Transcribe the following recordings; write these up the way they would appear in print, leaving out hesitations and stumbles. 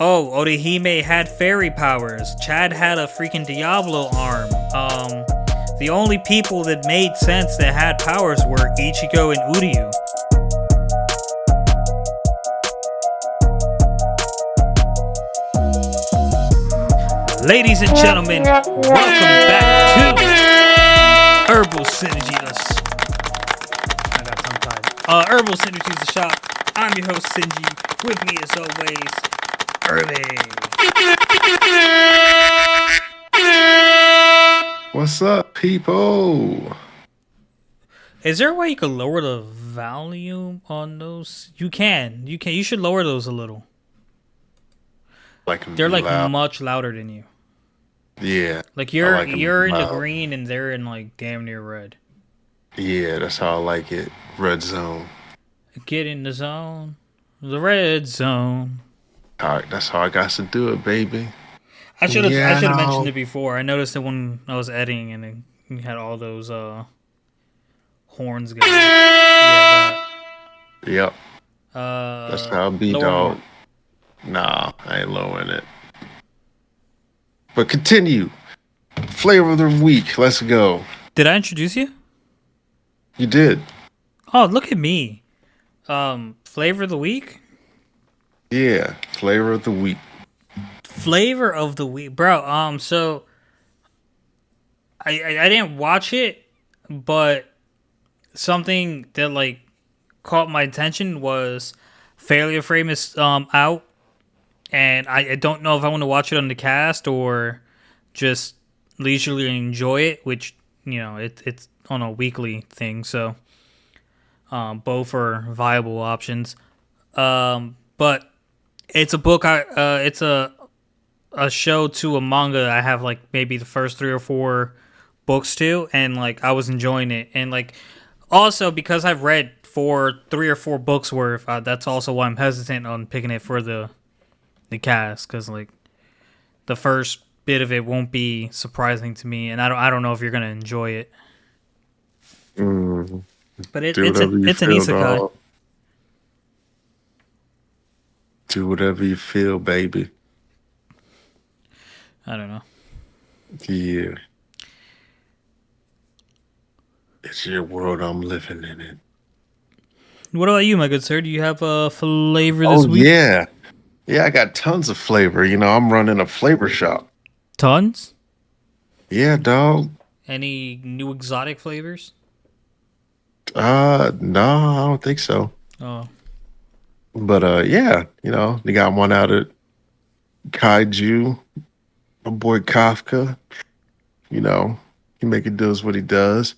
Oh, Orihime had fairy powers. Chad had a freaking Diablo arm. The only people that made sense that had powers were Ichigo and Uryu. Ladies and gentlemen, welcome back to Irbal Sinergy. I got tongue-tied. Irbal Sinergy is the shop. I'm your host, Sinji. With me, as always, Irby. What's up, people? Is there a way you could lower the volume on those? You can. You should lower those a little. Like them They're be like loud. much louder than you. Yeah. Like I like 'em you're in the loud. green and they're in like damn near red. Yeah, that's how I like it. Red zone. Get in the zone. The red zone. All right, that's how I got to do it, baby. I Yeah. should have mentioned it before. I noticed it when I was editing and it had all those horns going. Yeah, Yep. that. That's how I be, Lower dog. more. Nah, I ain't lowering it. But continue. Flavor of the week. Let's go. Did I introduce you? You did. Oh, look at me. Flavor of the week? Yeah. Flavor of the week. Flavor of the week, bro. So I didn't watch it, but something that like caught my attention was Failure Frame is out, and I don't know if I want to watch it on the cast or just leisurely enjoy it, which it's on a weekly thing, so both are viable options. But it's a book. It's a show to a manga. I have like maybe the first 3 or 4 books to, and like I was enjoying it, and like also because I've read 3 or 4 books worth, that's also why I'm hesitant on picking it for the cast, because like the first bit of it won't be surprising to me, and I don't know if you're gonna enjoy it. Mm, But do whatever you it's an feel, isekai. dog. Do whatever you feel, baby. I don't know. Yeah. It's your world. I'm living in it. What about you, my good sir? Do you have a flavor this Oh, week? yeah. Yeah, I got tons of flavor. I'm running a flavor shop. Tons. Yeah, dog. Any new exotic flavors? No, I don't think so. Oh, But yeah, they got one out at Kaiju. My boy Kafka. You know, he make it does what he does.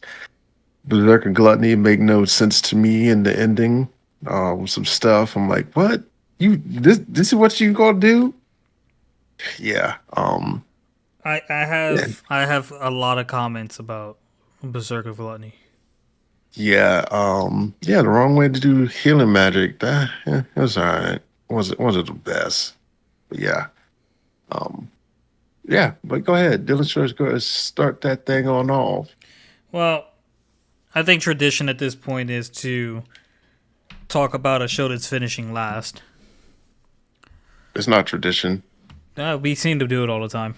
Berserker Gluttony make no sense to me in the ending. Some stuff. I'm like, what? This is what you gonna do? Yeah. Yeah. I have a lot of comments about Berserker Gluttony. Yeah, yeah, the wrong way to do healing magic. That it was all right. Wasn't the best. But yeah. Um, yeah, but go ahead. Dylan Shores, go ahead, start that thing on off. Well, I think tradition at this point is to talk about a show that's finishing last. It's not tradition. We seem to do it all the time.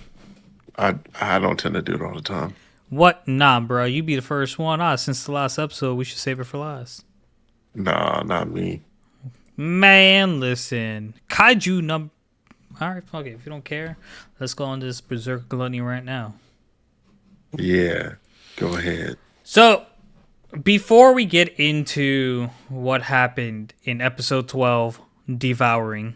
I don't tend to do it all the time. What? Nah, bro. You be the first one. Since the last episode, we should save it for last. Nah, not me. Man, listen. Kaiju number. Alright, fuck it. If you don't care, let's go on this Berserker Gluttony right now. Yeah, go ahead. So, before we get into what happened in episode 12, Devouring,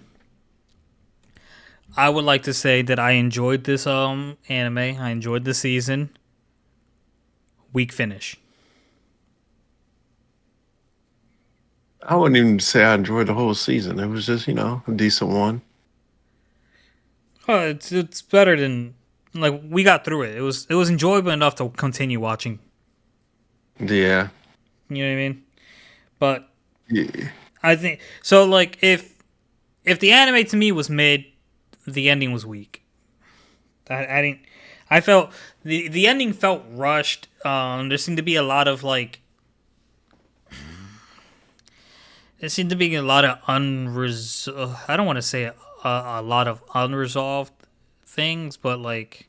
I would like to say that I enjoyed this anime. I enjoyed the season. Weak finish. I wouldn't even say I enjoyed the whole season. It was just, a decent one. Oh, it's better than like we got through it. It was enjoyable enough to continue watching. Yeah. You know what I mean? But Yeah. I think so. Like if the anime to me was mid, the ending was weak. I didn't. I felt the ending felt rushed. There seemed to be a lot of like. There seemed to be a lot of I don't want to say a lot of unresolved things, but like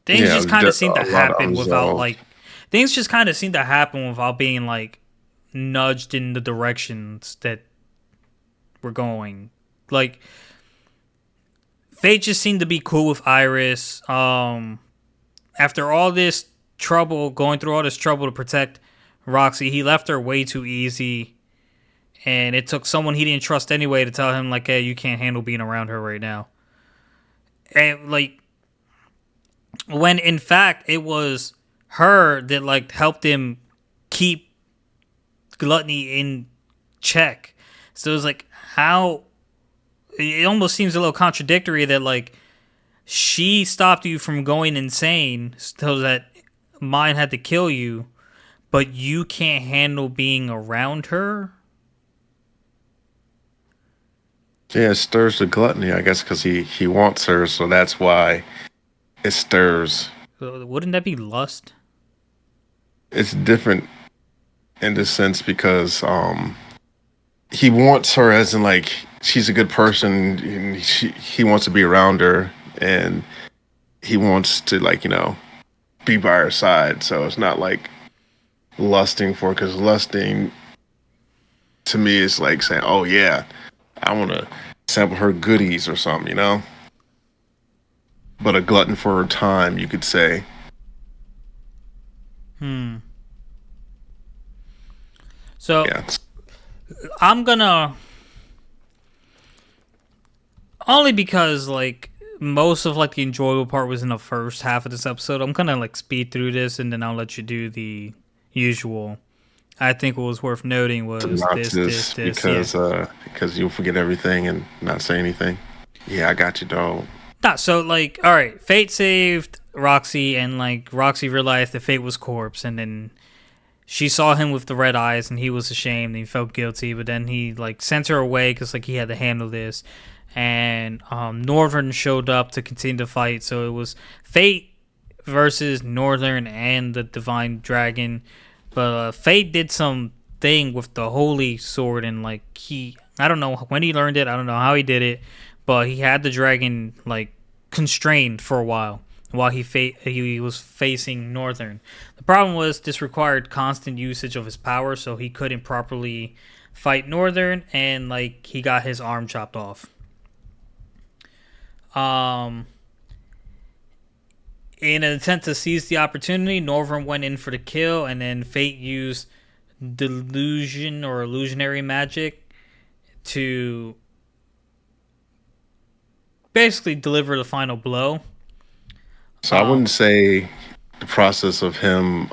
things Yeah, just kind of seem to a lot of happen without unresolved. like things just kind of seem to happen without being like nudged in the directions that we're going. Like Fate just seemed to be cool with Iris. After all this trouble, going through all this trouble to protect Roxy, he left her way too easy, and it took someone he didn't trust anyway to tell him like, "Hey, you can't handle being around her right now." And like when in fact it was her that like helped him keep Gluttony in check. So it was like how it almost seems a little contradictory that like she stopped you from going insane so that mine had to kill you, but you can't handle being around her. Yeah, it stirs the gluttony, I guess, because he wants her, so that's why it stirs. Wouldn't that be lust? It's different in this sense because he wants her as in like she's a good person, and he wants to be around her, and he wants to like be by her side. So it's not like lusting for, because lusting to me is like saying, "Oh yeah, I want to sample her goodies or something," you know. But a glutton for her time, you could say. Hmm. So Yeah, I'm gonna only because like most of like the enjoyable part was in the first half of this episode. I'm gonna like speed through this and then I'll let you do the usual. I think what was worth noting was synopsis yeah. because you'll forget everything and not say anything. Yeah, I got you, dog. Nah, so like, all right, Fate saved Roxy, and like Roxy realized that Fate was corpse, and then she saw him with the red eyes, and he was ashamed, and he felt guilty, but then he like sent her away because like he had to handle this, and Northern showed up to continue the fight, so it was Fate versus Northern and the Divine Dragon, but Fate did some thing with the Holy Sword, and like I don't know when he learned it, I don't know how he did it, but he had the dragon like constrained for a while he was facing Northern. The problem was this required constant usage of his power, so he couldn't properly fight Northern, and like he got his arm chopped off. Um, in an attempt to seize the opportunity, Northern went in for the kill, and then Fate used delusion or illusionary magic to basically deliver the final blow. So I wouldn't say the process of him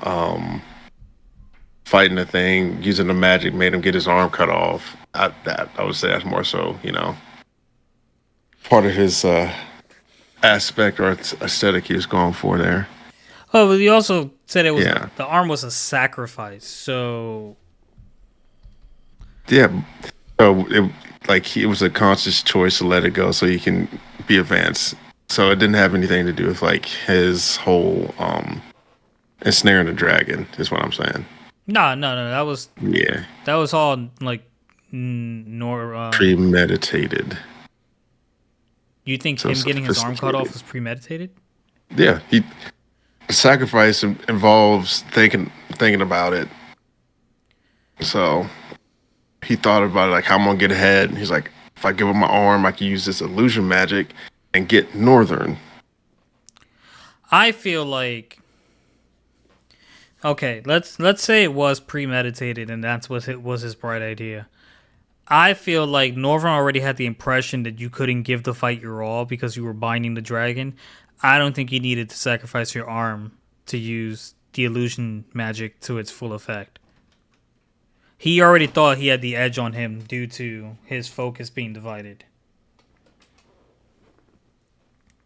fighting the thing, using the magic, made him get his arm cut off. I would say that's more so, part of his aspect or aesthetic he was going for there. Oh, but you also said it was Yeah, the arm was a sacrifice. So yeah. So it was a conscious choice to let it go so he can be advanced. So it didn't have anything to do with like his whole ensnaring the dragon. Is what I'm saying. no, Yeah, that was all like nor. premeditated. You think So him getting his arm cut off sophisticated. was premeditated? Yeah, sacrifice involves thinking about it. So he thought about it like, how I'm gonna get ahead. And he's like, if I give up my arm, I can use this illusion magic and get Northern. I feel like okay. Let's say it was premeditated, and that's what it was his bright idea. I feel like Northern already had the impression that you couldn't give the fight your all because you were binding the dragon. I don't think you needed to sacrifice your arm to use the illusion magic to its full effect. He already thought he had the edge on him due to his focus being divided.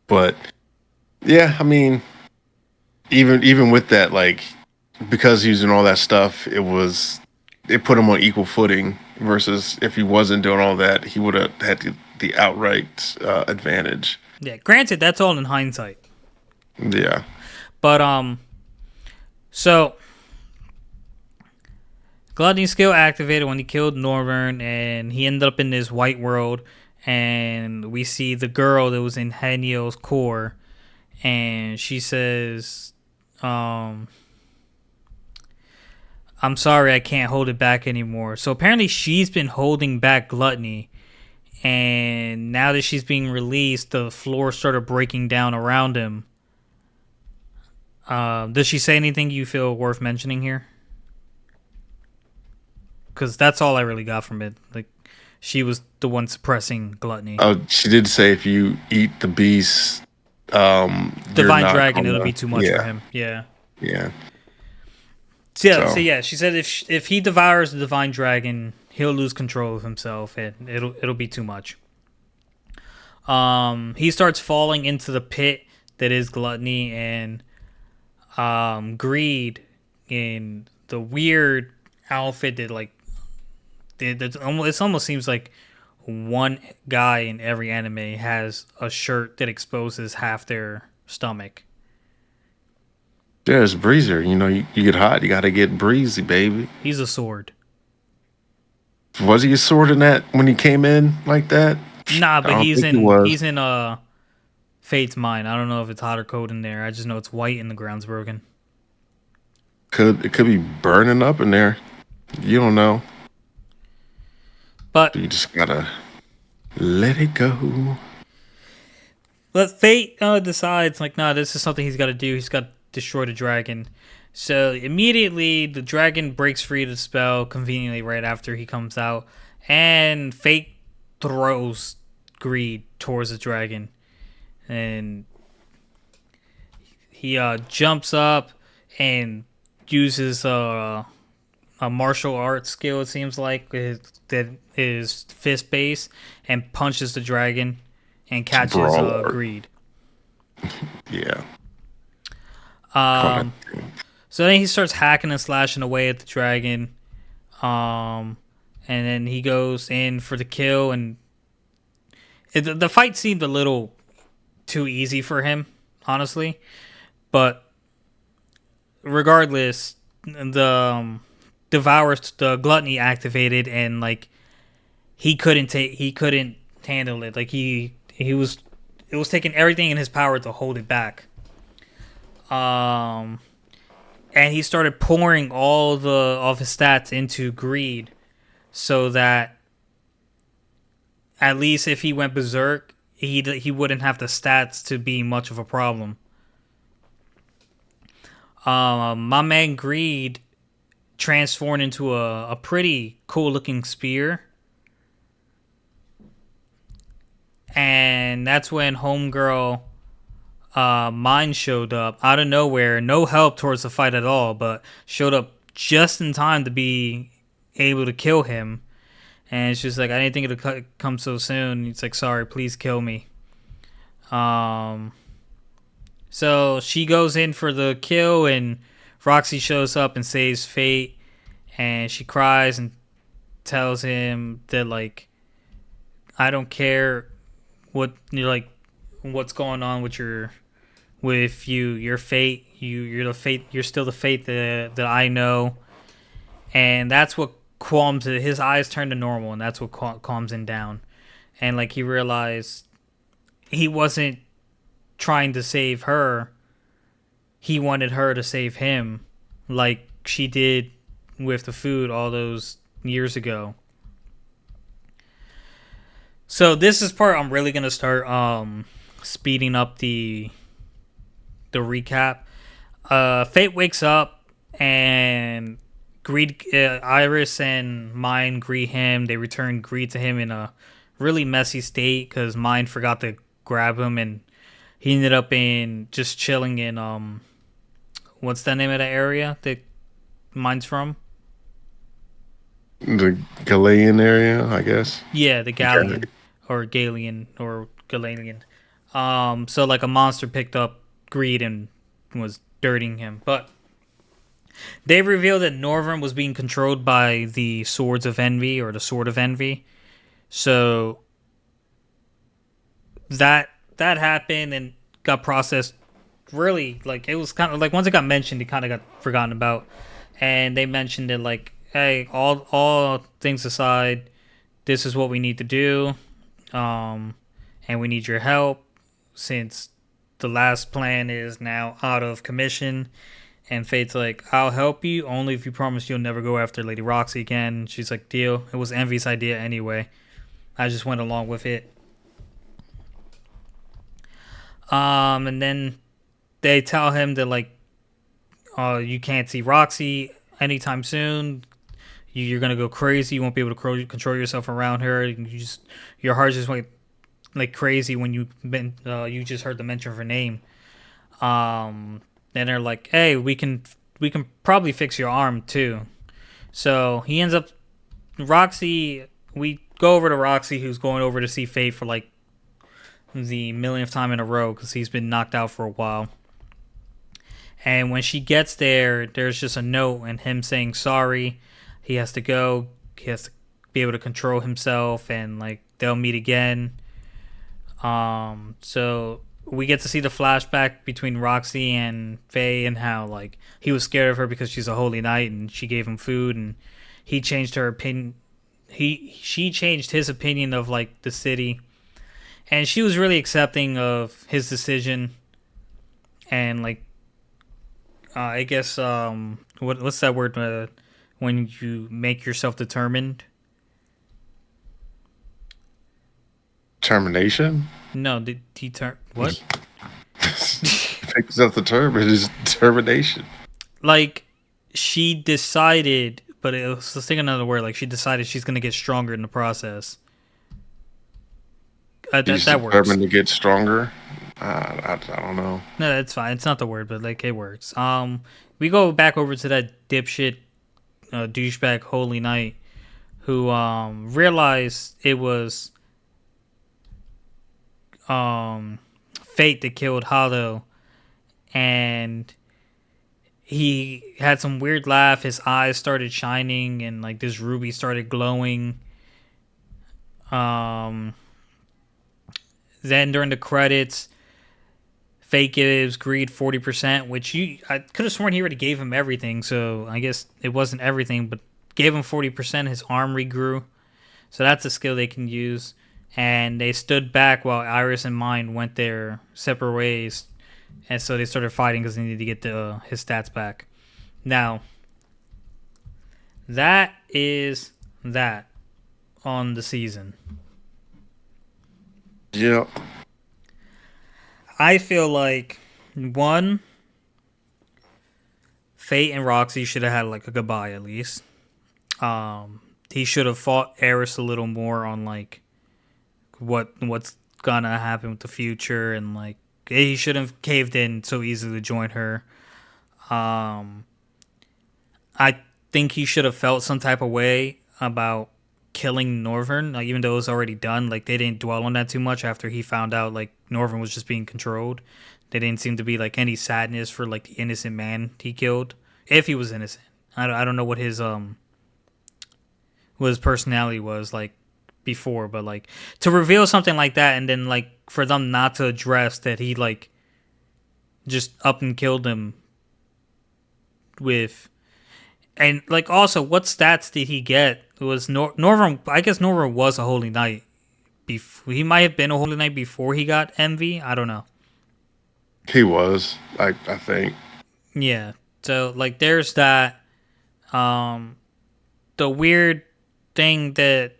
But yeah, I mean, even with that, like because using all that stuff, it put him on equal footing. Versus if he wasn't doing all that, he would have had the outright advantage. Yeah, granted, that's all in hindsight. Yeah. But so Gluttony skill activated when he killed Norvern, and he ended up in this white world. And we see the girl that was in Haniel's core, and she says, um, "I'm sorry, I can't hold it back anymore." So apparently, she's been holding back Gluttony, and now that she's being released, the floor started breaking down around him. Does she say anything you feel worth mentioning here? Because that's all I really got from it. Like, she was the one suppressing Gluttony. Oh, she did say if you eat the beast, you're Divine not Dragon, it'll gonna. be too much for Yeah, him. Yeah. yeah. So So yeah, she said if he devours the Divine Dragon, he'll lose control of himself, and it'll be too much. He starts falling into the pit that is Gluttony, and Greed in the weird outfit that like it almost seems like one guy in every anime has a shirt that exposes half their stomach. there's Breezer. You get hot, you gotta get breezy, baby. He's a sword. Was he a sword in that when he came in like that? Nah, I but don't he's think he in was. he's in Fate's Mind. I don't know if it's hot or cold in there. I just know it's white and the ground's broken. It could be burning up in there. You don't know. But You just gotta let it go. Fate decides like, nah, this is something he's got to do. He's got to destroy the dragon. So immediately the dragon breaks free of the spell conveniently right after he comes out, and Fate throws Greed towards the dragon, and he jumps up and uses a martial arts skill. It seems like that is fist base, and punches the dragon and It's catches brawl art. Greed. Yeah. Call that Um, so then he starts hacking and slashing away at the dragon. Um, and then he goes in for the kill, and the fight seemed a little too easy for him, honestly. But regardless, the devours the gluttony activated, and like he couldn't handle it. Like he was it was taking everything in his power to hold it back. Um, and he started pouring all of his stats into greed, so that at least if he went berserk, he wouldn't have the stats to be much of a problem. My man Greed transformed into a pretty cool looking spear, and that's when Homegirl Mine showed up out of nowhere, no help towards the fight at all, but showed up just in time to be able to kill him. And it's just like, I didn't think it'd come so soon. It's like, sorry, please kill me. Um, so she goes in for the kill, and Roxy shows up and saves Fate, and she cries and tells him that like, I don't care what you're like, what's going on with your fate. You're the fate. You're still the fate that I know, and that's what calms it. His eyes turn to normal, and that's what calms him down. And like he realized he wasn't trying to save her. He wanted her to save him, like she did with the food all those years ago. So this is part I'm really gonna start speeding up the recap. Fate wakes up, and Greed, Iris and Mine greet him. They return Greed to him in a really messy state because Mine forgot to grab him, and he ended up in just chilling in what's the name of the area that Mine's from? The Galilean area, I guess. Yeah, the Okay. Galleon or Galilean or Galalian. So like a monster picked up Greed and was dirtying him, but they revealed that Norvern was being controlled by the Swords of Envy or the Sword of Envy. So that happened and got processed. Really, like it was kind of like once it got mentioned, it kind of got forgotten about, and they mentioned it like hey, all things aside, this is what we need to do, um, and we need your help since the last plan is now out of commission. And Fate's like, I'll help you only if you promise you'll never go after Lady Roxy again. She's like, deal. It was Envy's idea anyway. I just went along with it. And then they tell him that like, you can't see Roxy anytime soon. You're gonna go crazy. You won't be able to control yourself around her. Your heart just went like crazy when you just heard the mention of her name. Then they're like, hey, we can probably fix your arm too. So he ends up Roxy. We go over to Roxy, who's going over to see Fate for like the millionth time in a row because he's been knocked out for a while. And when she gets there, there's just a note and him saying sorry. He has to go. He has to be able to control himself, and like they'll meet again. So we get to see the flashback between Roxy and Faye and how like he was scared of her because she's a holy knight and she gave him food, and he changed her opinion. She changed his opinion of like the city, and she was really accepting of his decision. And like I guess what's that word when you make yourself determined? Termination. No, what? Picks up the term. It is determination. Like she decided, but it was let's think another word. Like she decided she's gonna get stronger in the process. He's That works. determined to get stronger. I don't know. No, that's fine. It's not the word, but like it works. We go back over to that dipshit, douchebag Holy Knight, who realized it was Fate that killed Hollow, and he had some weird laugh. His eyes started shining, and like this ruby started glowing. Um, then during the credits, Fate gives Greed 40%, which I could have sworn he already gave him everything. So I guess it wasn't everything, but gave him 40%. His arm regrew, so that's a skill they can use. And they stood back while Iris and Mind went their separate ways, and so they started fighting because they needed to get his stats back. Now, that is that on the season. Yep. I feel like one, Fate and Roxy should have had like a goodbye at least. He should have fought Eris a little more on like what's gonna happen with the future, and like he should have caved in so easily to join her. I think he should have felt some type of way about killing Northern, like even though it was already done. Like they didn't dwell on that too much after he found out like Northern was just being controlled. There didn't seem to be like any sadness for like the innocent man he killed, if he was innocent. I don't know what his personality was like before, but like to reveal something like that and then like for them not to address that he like just up and killed him with. And like also, what stats did he get? It was Northern. I guess Northern was a holy knight. He might have been a holy knight before he got envy. I don't know. He was. I think. Yeah. So like, there's that. Um, the weird thing that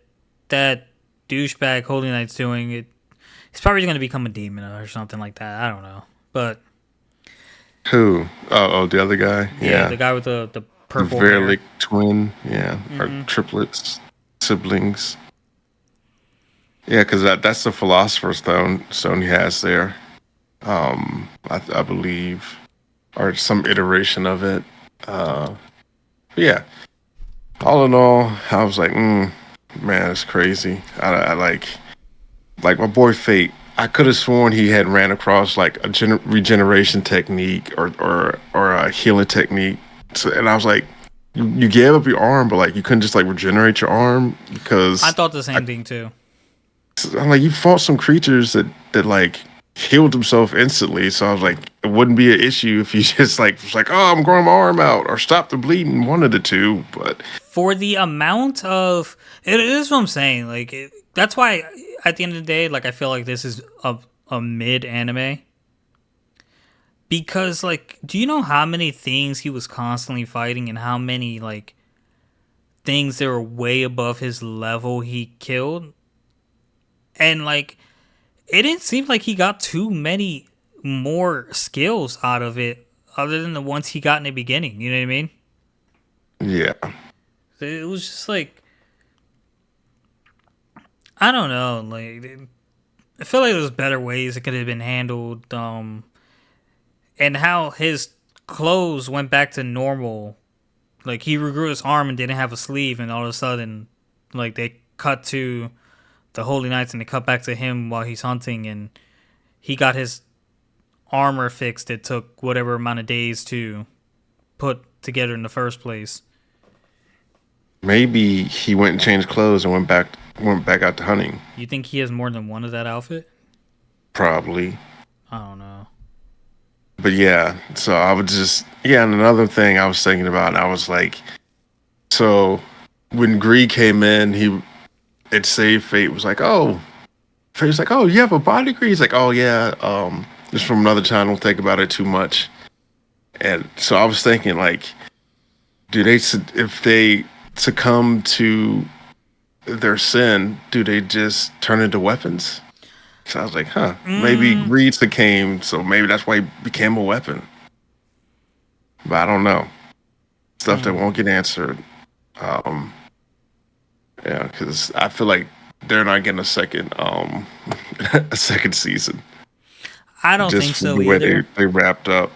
douchebag holy knight's doing. He's probably going to become a demon or something like that. I don't know. But Who? Oh, the other guy. yeah, Yeah. the guy with the purple hair. Verlic twin. Yeah. Or Mm-hmm. triplets, siblings. Yeah, because that's the philosopher's stone he has there. I believe, or some iteration of it. Yeah. All in all, I was like, man, it's crazy. I like my boy Fate. I could have sworn he had ran across like a regeneration technique or a healing technique, so, and I was like, you gave up your arm, but like you couldn't just like regenerate your arm I because thought the same thing too. I'm like, you fought some creatures that like healed himself instantly. So I was like, it wouldn't be an issue if you just like was like, oh, I'm growing my arm out or stop the bleeding, one of the two. But for the amount of it is what I'm saying. Like that's why at the end of the day, like I feel like this is a mid anime because like, do you know how many things he was constantly fighting and how many like things that were way above his level he killed? And like, it didn't seem like he got too many more skills out of it other than the ones he got in the beginning. You know what I mean? Yeah. It was just like, I don't know. Like, I feel like there's better ways it could have been handled. And how his clothes went back to normal. Like, he regrew his arm and didn't have a sleeve, and all of a sudden, like, they cut to the Holy Knights and they cut back to him while he's hunting, and he got his armor fixed. It took whatever amount of days to put together in the first place. Maybe he went and changed clothes and went back out to hunting. You think he has more than one of that outfit? Probably. I don't know. But yeah, so I would just yeah, and another thing I was thinking about, I was like, so when Greed came in, he it saved Fate was like, oh, Fate's like, oh, you have a body Greed? He's like, oh yeah, just from another time, don't think about it too much. And so I was thinking like, if they succumb to their sin, do they just turn into weapons? So I was like, huh, maybe greed succumbed, so maybe that's why he became a weapon. But I don't know. Stuff that won't get answered. Um, yeah, because I feel like they're not getting a second a second season I don't just think from so the way they, either. they wrapped up.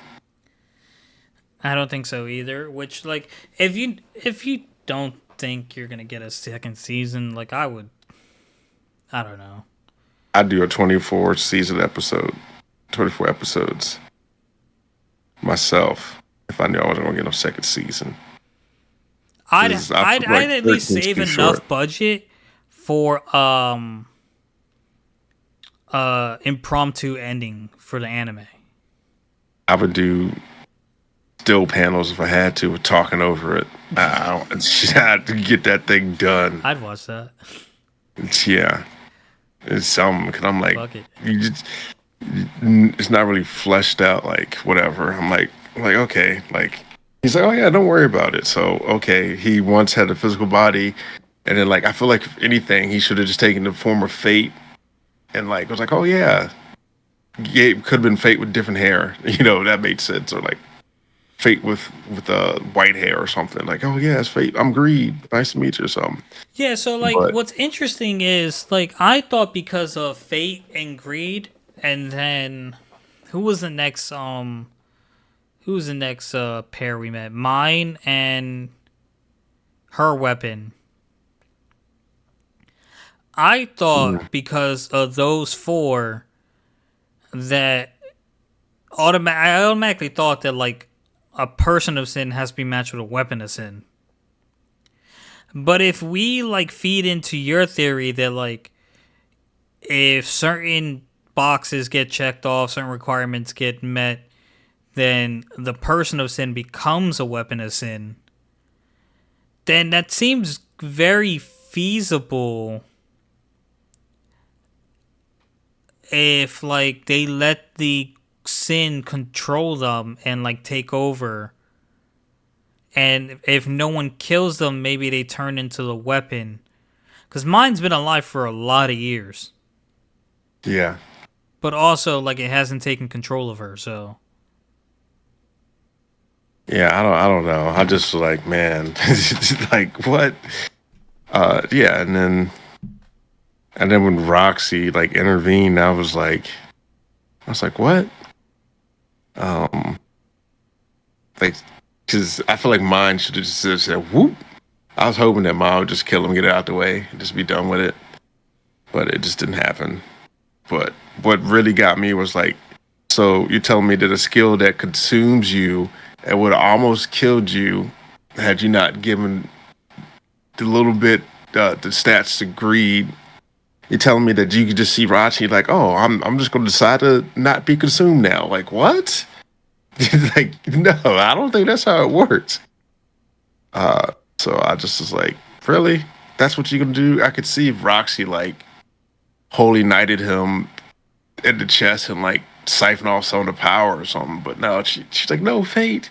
I don't think so either. Which, like, if you don't think you're gonna get a second season, like I would, I don't know. I'd do a 24 season episode, 24 episodes myself if I knew I wasn't going to get a second season. I'd 'Cause I I'd feel like I'd at least 13's save too short. enough budget for impromptu ending for the anime. I would do still panels if I had to, with talking over it. I don't, I had to get that thing done. I'd watch that. Yeah, it's something because I'm like, Fuck it. you just, it's not really fleshed out. Like whatever. I'm like okay, like he's like, oh yeah, don't worry about it. So okay, he once had a physical body, and then like I feel like if anything, he should have just taken the form of Fate, and like was like, oh yeah, could have been Fate with different hair. That made sense. Or like Fate with white hair or something. Like, oh yeah, it's Fate. I'm Greed. Nice to meet you or something. Yeah, so like But what's interesting is like I thought because of Fate and Greed and then who was the next pair we met? Mine and her weapon. I thought because of those four that I automatically thought that like a person of sin has to be matched with a weapon of sin. But if we like feed into your theory that like if certain boxes get checked off, certain requirements get met, then the person of sin becomes a weapon of sin, then that seems very feasible if like they let the sin control them and like take over. And if no one kills them, maybe they turn into the weapon. Because mine's been alive for a lot of years. yeah, But also, like, it hasn't taken control of her, so. yeah, I don't know. I just like, man, like what? Yeah, and then when Roxy like intervened, I was like, what? Um, like, because I feel like mine should have just said whoop. I was hoping that mom would just kill him, get it out the way, and just be done with it, but it just didn't happen. But what really got me was like, so you're telling me that a skill that consumes you and would have almost killed you had you not given the little bit the stats to Greed. You're telling me that you could just see Rachi like, oh, I'm just going to decide to not be consumed now. Like what? Like no, I don't think that's how it works. So I just was like, really? That's what you gonna do? I could see if Roxy like holy knighted him in the chest and like siphon off some of the power or something. But no, she's like, no, Fate.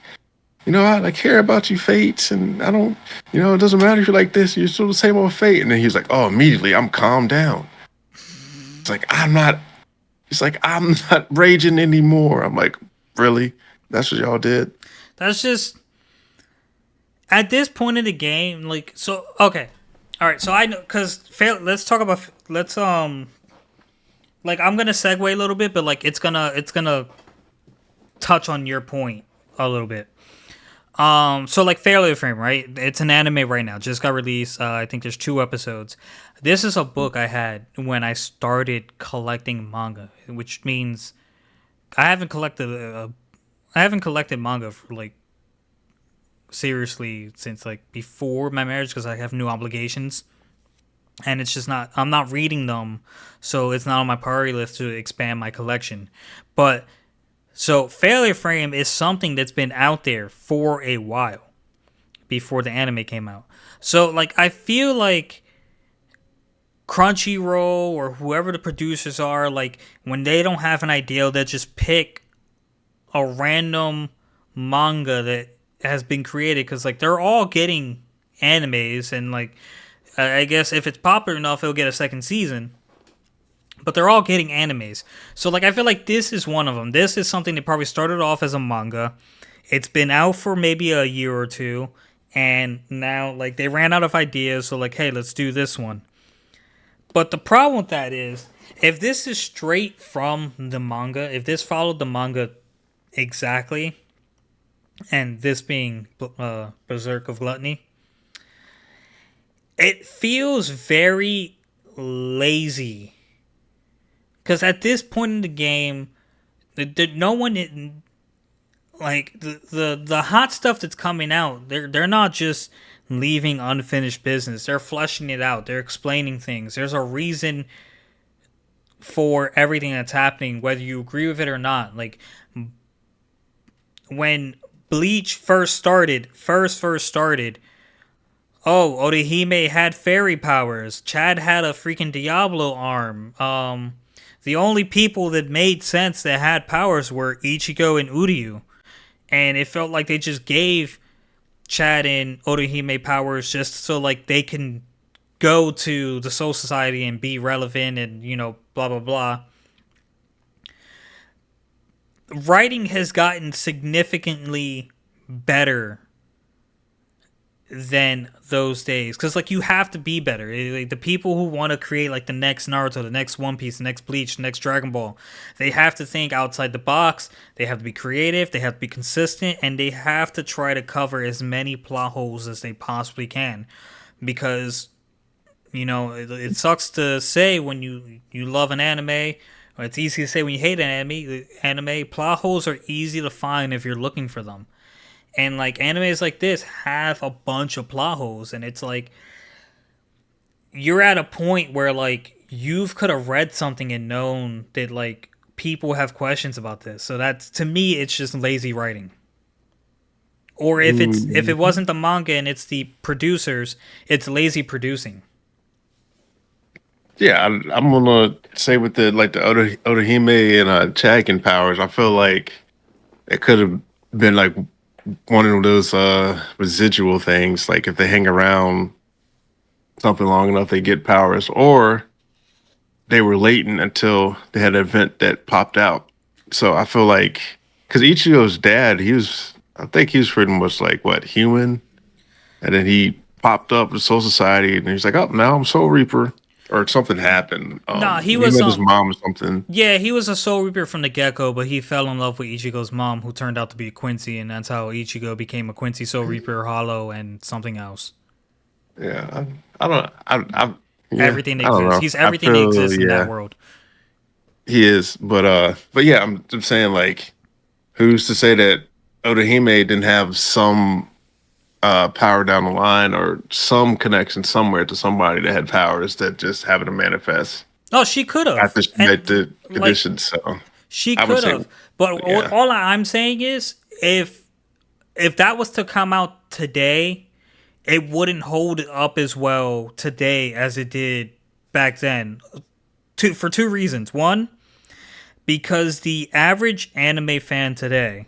I care about you, Fate, and I don't, it doesn't matter if you're like this. You're still the same old Fate. And then he's like, oh, immediately I'm calmed down. It's like I'm not. He's like, I'm not raging anymore. I'm like, really? That's what y'all did? That's just at this point in the game. Like, so okay, all right. So I know because let's talk about let's like I'm gonna segue a little bit, but like it's gonna touch on your point a little bit. So like Failure Frame, right? It's an anime right now. Just got released. I think there's 2 episodes. This is a book I had when I started collecting manga, which means I haven't collected I haven't collected manga for like seriously since like before my marriage because I have new obligations and it's just not I'm not reading them, so it's not on my priority list to expand my collection. But so Failure Frame is something that's been out there for a while before the anime came out. So like I feel like Crunchyroll or whoever the producers are, like when they don't have an idea, they just pick a random manga that has been created because like they're all getting animes and like I guess if it's popular enough, it'll get a second season. But they're all getting animes. So like I feel like this is one of them. This is something that probably started off as a manga. It's been out for maybe a year or two, and now like they ran out of ideas. So like, hey, let's do this one. But the problem with that is, if this is straight from the manga, if this followed the manga exactly, and this being Berserk of Gluttony, it feels very lazy. Because at this point in the game, no one like the hot stuff that's coming out. They're not just leaving unfinished business. They're fleshing it out. They're explaining things. There's a reason for everything that's happening, whether you agree with it or not. Like when Bleach first started. Oh, Orihime had fairy powers. Chad had a freaking Diablo arm. The only people that made sense that had powers were Ichigo and Uryu. And it felt like they just gave Chad and Orihime powers just so like they can go to the Soul Society and be relevant and, blah blah blah. Writing has gotten significantly better than those days because like you have to be better. Like, the people who want to create like the next Naruto, the next One Piece, the next Bleach, the next Dragon Ball, they have to think outside the box. They have to be creative, they have to be consistent, and they have to try to cover as many plot holes as they possibly can. Because it sucks to say when you love an anime, or it's easy to say when you hate an anime. Plot holes are easy to find if you're looking for them. And like animes like this have a bunch of plot holes, and it's like you're at a point where like you could have read something and known that like people have questions about this. So that's, to me, it's just lazy writing. Or if it Mm, wasn't the manga and it's the producers, it's lazy producing. yeah, I'm gonna say with the Otohime and Chakin powers, I feel like it could have been like one of those residual things. Like if they hang around something long enough, they get powers, or they were latent until they had an event that popped out. So I feel like because Ichigo's dad, I think he was pretty much like what human, and then he popped up with Soul Society, and he's like, oh, now I'm Soul Reaper, or something happened. Nah, he He was met his mom or something. yeah, he was a Soul Reaper from the get go, but he fell in love with Ichigo's mom, who turned out to be Quincy, and that's how Ichigo became a Quincy Soul Reaper, Hollow, and something else. Yeah, I don't, yeah, Everything that I don't exists. know. He's I everything that feel exists in that yeah, world. he is, but yeah, I'm saying like, who's to say that Otohime didn't have some power down the line or some connection somewhere to somebody that had powers that just happened to manifest Oh, she could have, after she met and the like conditions. So she I would could say, have. But yeah. all I'm saying is, if that was to come out today, it wouldn't hold up as well today as it did back then. For two reasons. One, because the average anime fan today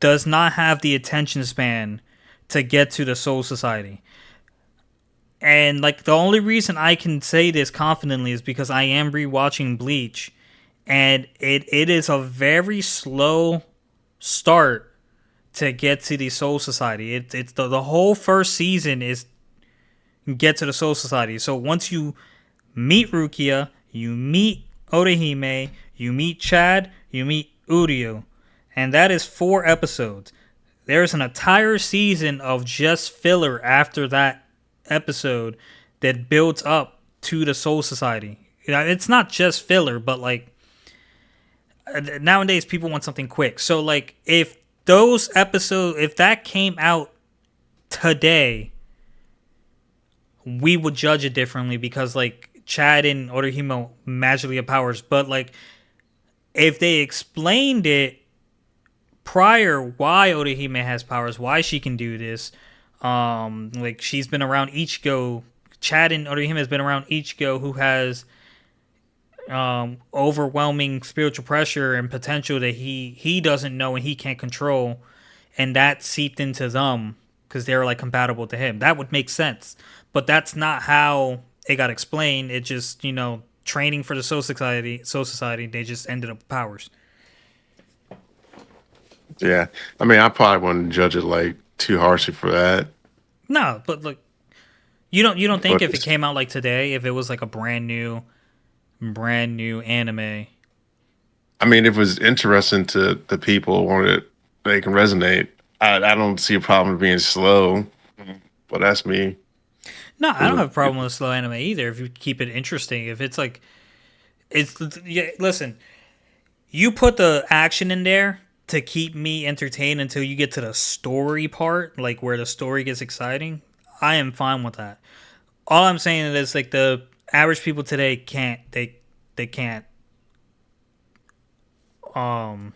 does not have the attention span to get to the Soul Society. And like the only reason I can say this confidently is because I am rewatching Bleach, and it is a very slow start to get to the Soul Society. It's the whole first season is get to the Soul Society. So once you meet Rukia, you meet Orihime, you meet Chad, you meet Uryu, and that is 4 episodes. There's an entire season of just filler after that episode that builds up to the Soul Society. You know, it's not just filler, but like nowadays people want something quick. So like if those episodes, if that came out today, we would judge it differently because like Chad and Orihime magically have powers. But like if they explained it prior why Orihime has powers, why she can do this, like she's been around Ichigo. Chad and Orihime has been around Ichigo, who has overwhelming spiritual pressure and potential that he doesn't know and he can't control, and that seeped into them because they were like compatible to him. That would make sense, but that's not how it got explained. It just training for the Soul Society. Soul Society. They just ended up with powers. Yeah, I mean, I probably wouldn't judge it like too harshly for that. No, but like you don't think But if it came out like today, if it was like a brand new anime. I mean, if it was interesting to the people, wanted they can resonate. I don't see a problem with being slow, but that's me. No, I don't have a problem with slow anime either. If you keep it interesting, if it's like it's yeah, listen, you put the action in there to keep me entertained until you get to the story part, like where the story gets exciting. I am fine with that. All I'm saying is like the average people today can't they can't um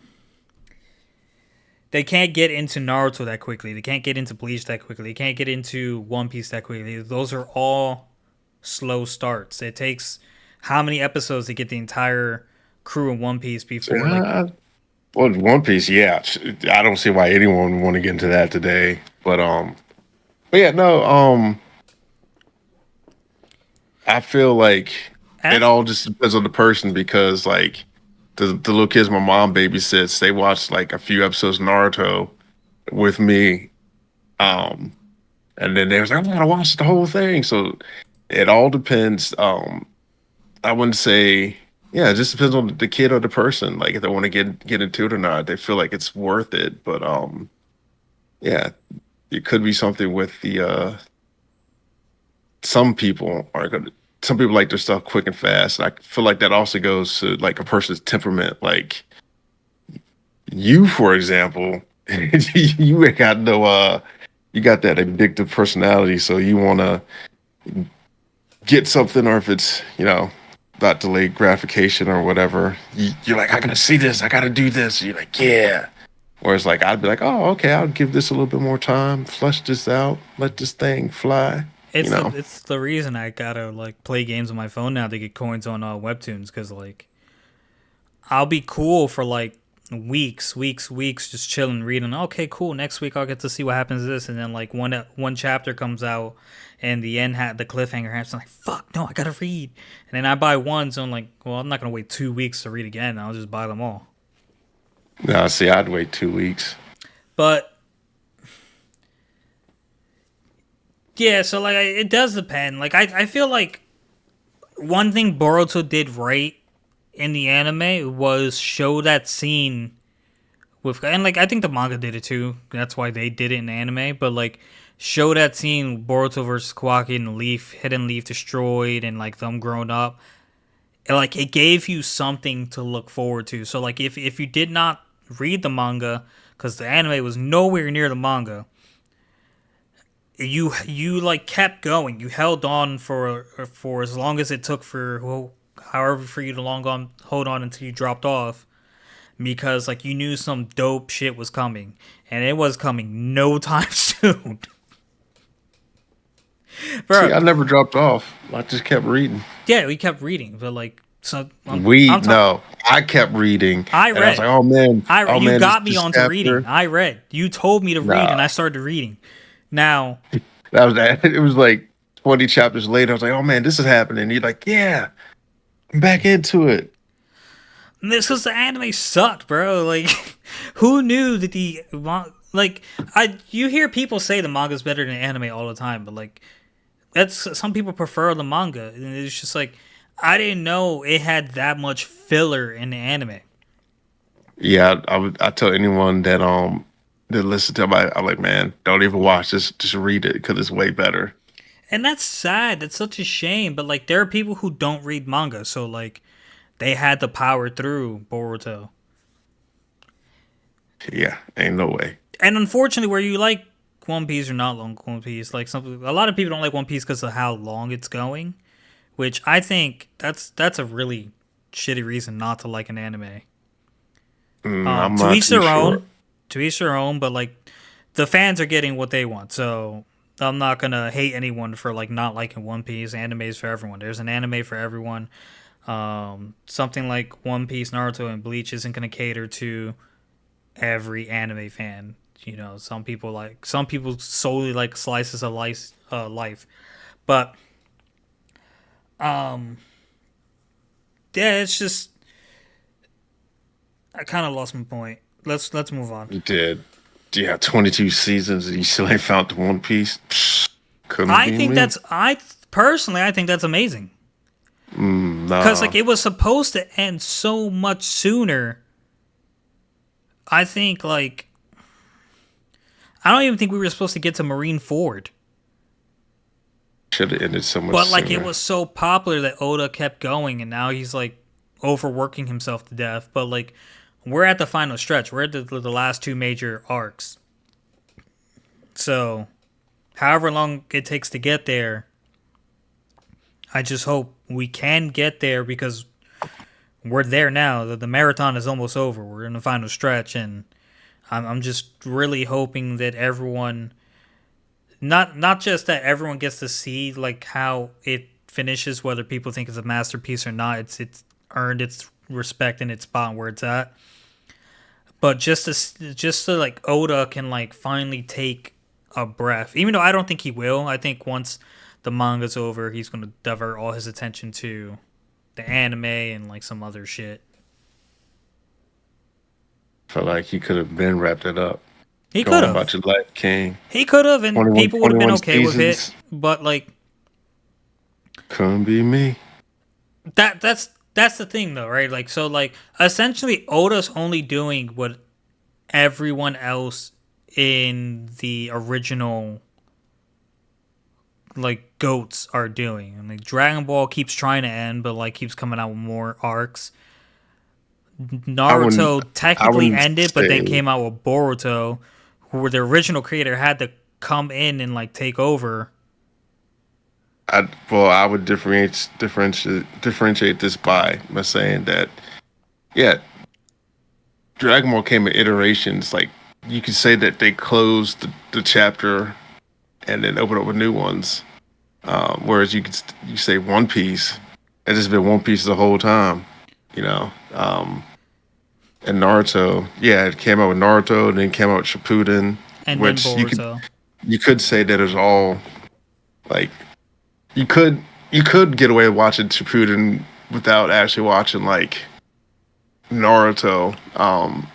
they can't get into Naruto that quickly. They can't get into Bleach that quickly. They can't get into One Piece that quickly. Those are all slow starts. It takes how many episodes to get the entire crew in One Piece before like Yeah, well, One Piece, yeah. I don't see why anyone would want to get into that today. But yeah, no, I feel like it F all just depends on the person because like the little kids my mom babysits, they watch like a few episodes of Naruto with me. Um, and then they was like, I gotta watch the whole thing. So it all depends. I wouldn't say, yeah, it just depends on the kid or the person. Like if they want to get into it or not, they feel like it's worth it. But yeah, it could be something with the some people are gonna some people like their stuff quick and fast. And I feel like that also goes to like a person's temperament. Like you, for example, you ain't got no you got that addictive personality, so you wanna get something, or if it's, not delayed gratification or whatever, you're like, I gotta see this, I gotta do this. You're like, yeah. Whereas like I'd be like, oh, okay, I'll give this a little bit more time, flush this out, let this thing fly, you it's the know. it's the reason I gotta like play games on my phone now to get coins on webtoons because like I'll be cool for like weeks, just chilling, reading. Okay, cool. Next week I'll get to see what happens to this, and then like one chapter comes out, and the end had the cliffhanger happens. I'm like, fuck, no, I gotta read. And then I buy one, so I'm like, well, I'm not gonna wait 2 weeks to read again. I'll just buy them all. Now, see, I'd wait 2 weeks. But yeah, so like it does depend. Like I feel like one thing Boruto did right in the anime was show that scene with, and like I think the manga did it too. That's why they did it in the anime. But like show that scene Boruto versus Kawaki and the Leaf, Hidden Leaf destroyed, and like them grown up. Like it gave you something to look forward to. So like if you did not read the manga because the anime was nowhere near the manga, you like kept going. You held on for as long as it took for however for you to long on hold on until you dropped off because like you knew some dope shit was coming and it was coming no time soon. bro. See, I never dropped off. I just kept reading. Yeah, we kept reading, but like, so We I'm talking. no, I kept reading, I and I was read. like, I oh you man, got me this onto reading. chapter. I read. You told me to read, and I Nah, started reading. Now, that was that. It was like 20 chapters later. I was like, oh man, this is happening. You're like, yeah, I'm back into it. this is the anime sucked, bro. Like, who knew that like I you hear people say the manga's better than anime all the time, but like that's some people prefer the manga, and it's just like I didn't know it had that much filler in the anime. Yeah, I tell anyone that listen to my, I'm like, man, don't even watch this. Just read it because it's way better. And that's sad. That's such a shame. But like, there are people who don't read manga, so like, they had to power through Boruto. Yeah, ain't no way. And unfortunately, where you like One Piece or not long One Piece, like a lot of people don't like One Piece because of how long it's going, which I think that's a really shitty reason not to like an anime. I'm To not each too their sure. own, to each their own. But like, the fans are getting what they want, so I'm not gonna hate anyone for like not liking One Piece. Anime is for everyone. There's an anime for everyone. Something like One Piece, Naruto, and Bleach isn't gonna cater to every anime fan. You know, some people solely like slices of life. But yeah, it's just I kind of lost my point. Let's move on. You did. Yeah, 22 seasons and you still ain't found the One Piece. Psh, couldn't I be think me. that's I personally I think that's amazing because Nah, like it was supposed to end so much sooner. I think like I don't even think we were supposed to get to Marine Ford. should have ended so much But like it sooner. was so popular that Oda kept going, and now he's like overworking himself to death. But like we're at the final stretch. We're at the last two major arcs. So however long it takes to get there, I just hope we can get there because we're there now. The marathon is almost over. We're in the final stretch, and I'm just really hoping that everyone not just that everyone gets to see like how it finishes, whether people think it's a masterpiece or not. It's earned its respect and its spot where it's at. But just so like Oda can like finally take a breath, even though I don't think he will. I think once the manga's over, he's gonna divert all his attention to the anime and like some other shit. Felt like he could have been wrapped it up. He Go could on have. about your life, King. He could have, and 21, people would have been 21 okay with it. seasons. But like Couldn't be me. that's the thing though, right? Like so like essentially Oda's only doing what everyone else in the original like goats are doing. And like Dragon Ball keeps trying to end but like keeps coming out with more arcs. I wouldn't Naruto I technically wouldn't ended but then say came out with Boruto who the original creator had to come in and like take over. I would differentiate this by saying that yeah, Dragon Ball came in iterations. Like you could say that they closed the chapter and then open up with new ones. Whereas you say One Piece, it's just been One Piece the whole time, you know. And Naruto, yeah, it came out with Naruto, and then came out with Shippuden, And then which Boruto. you could say that it's all like you could you could get away with watching Shippuden without actually watching like Naruto,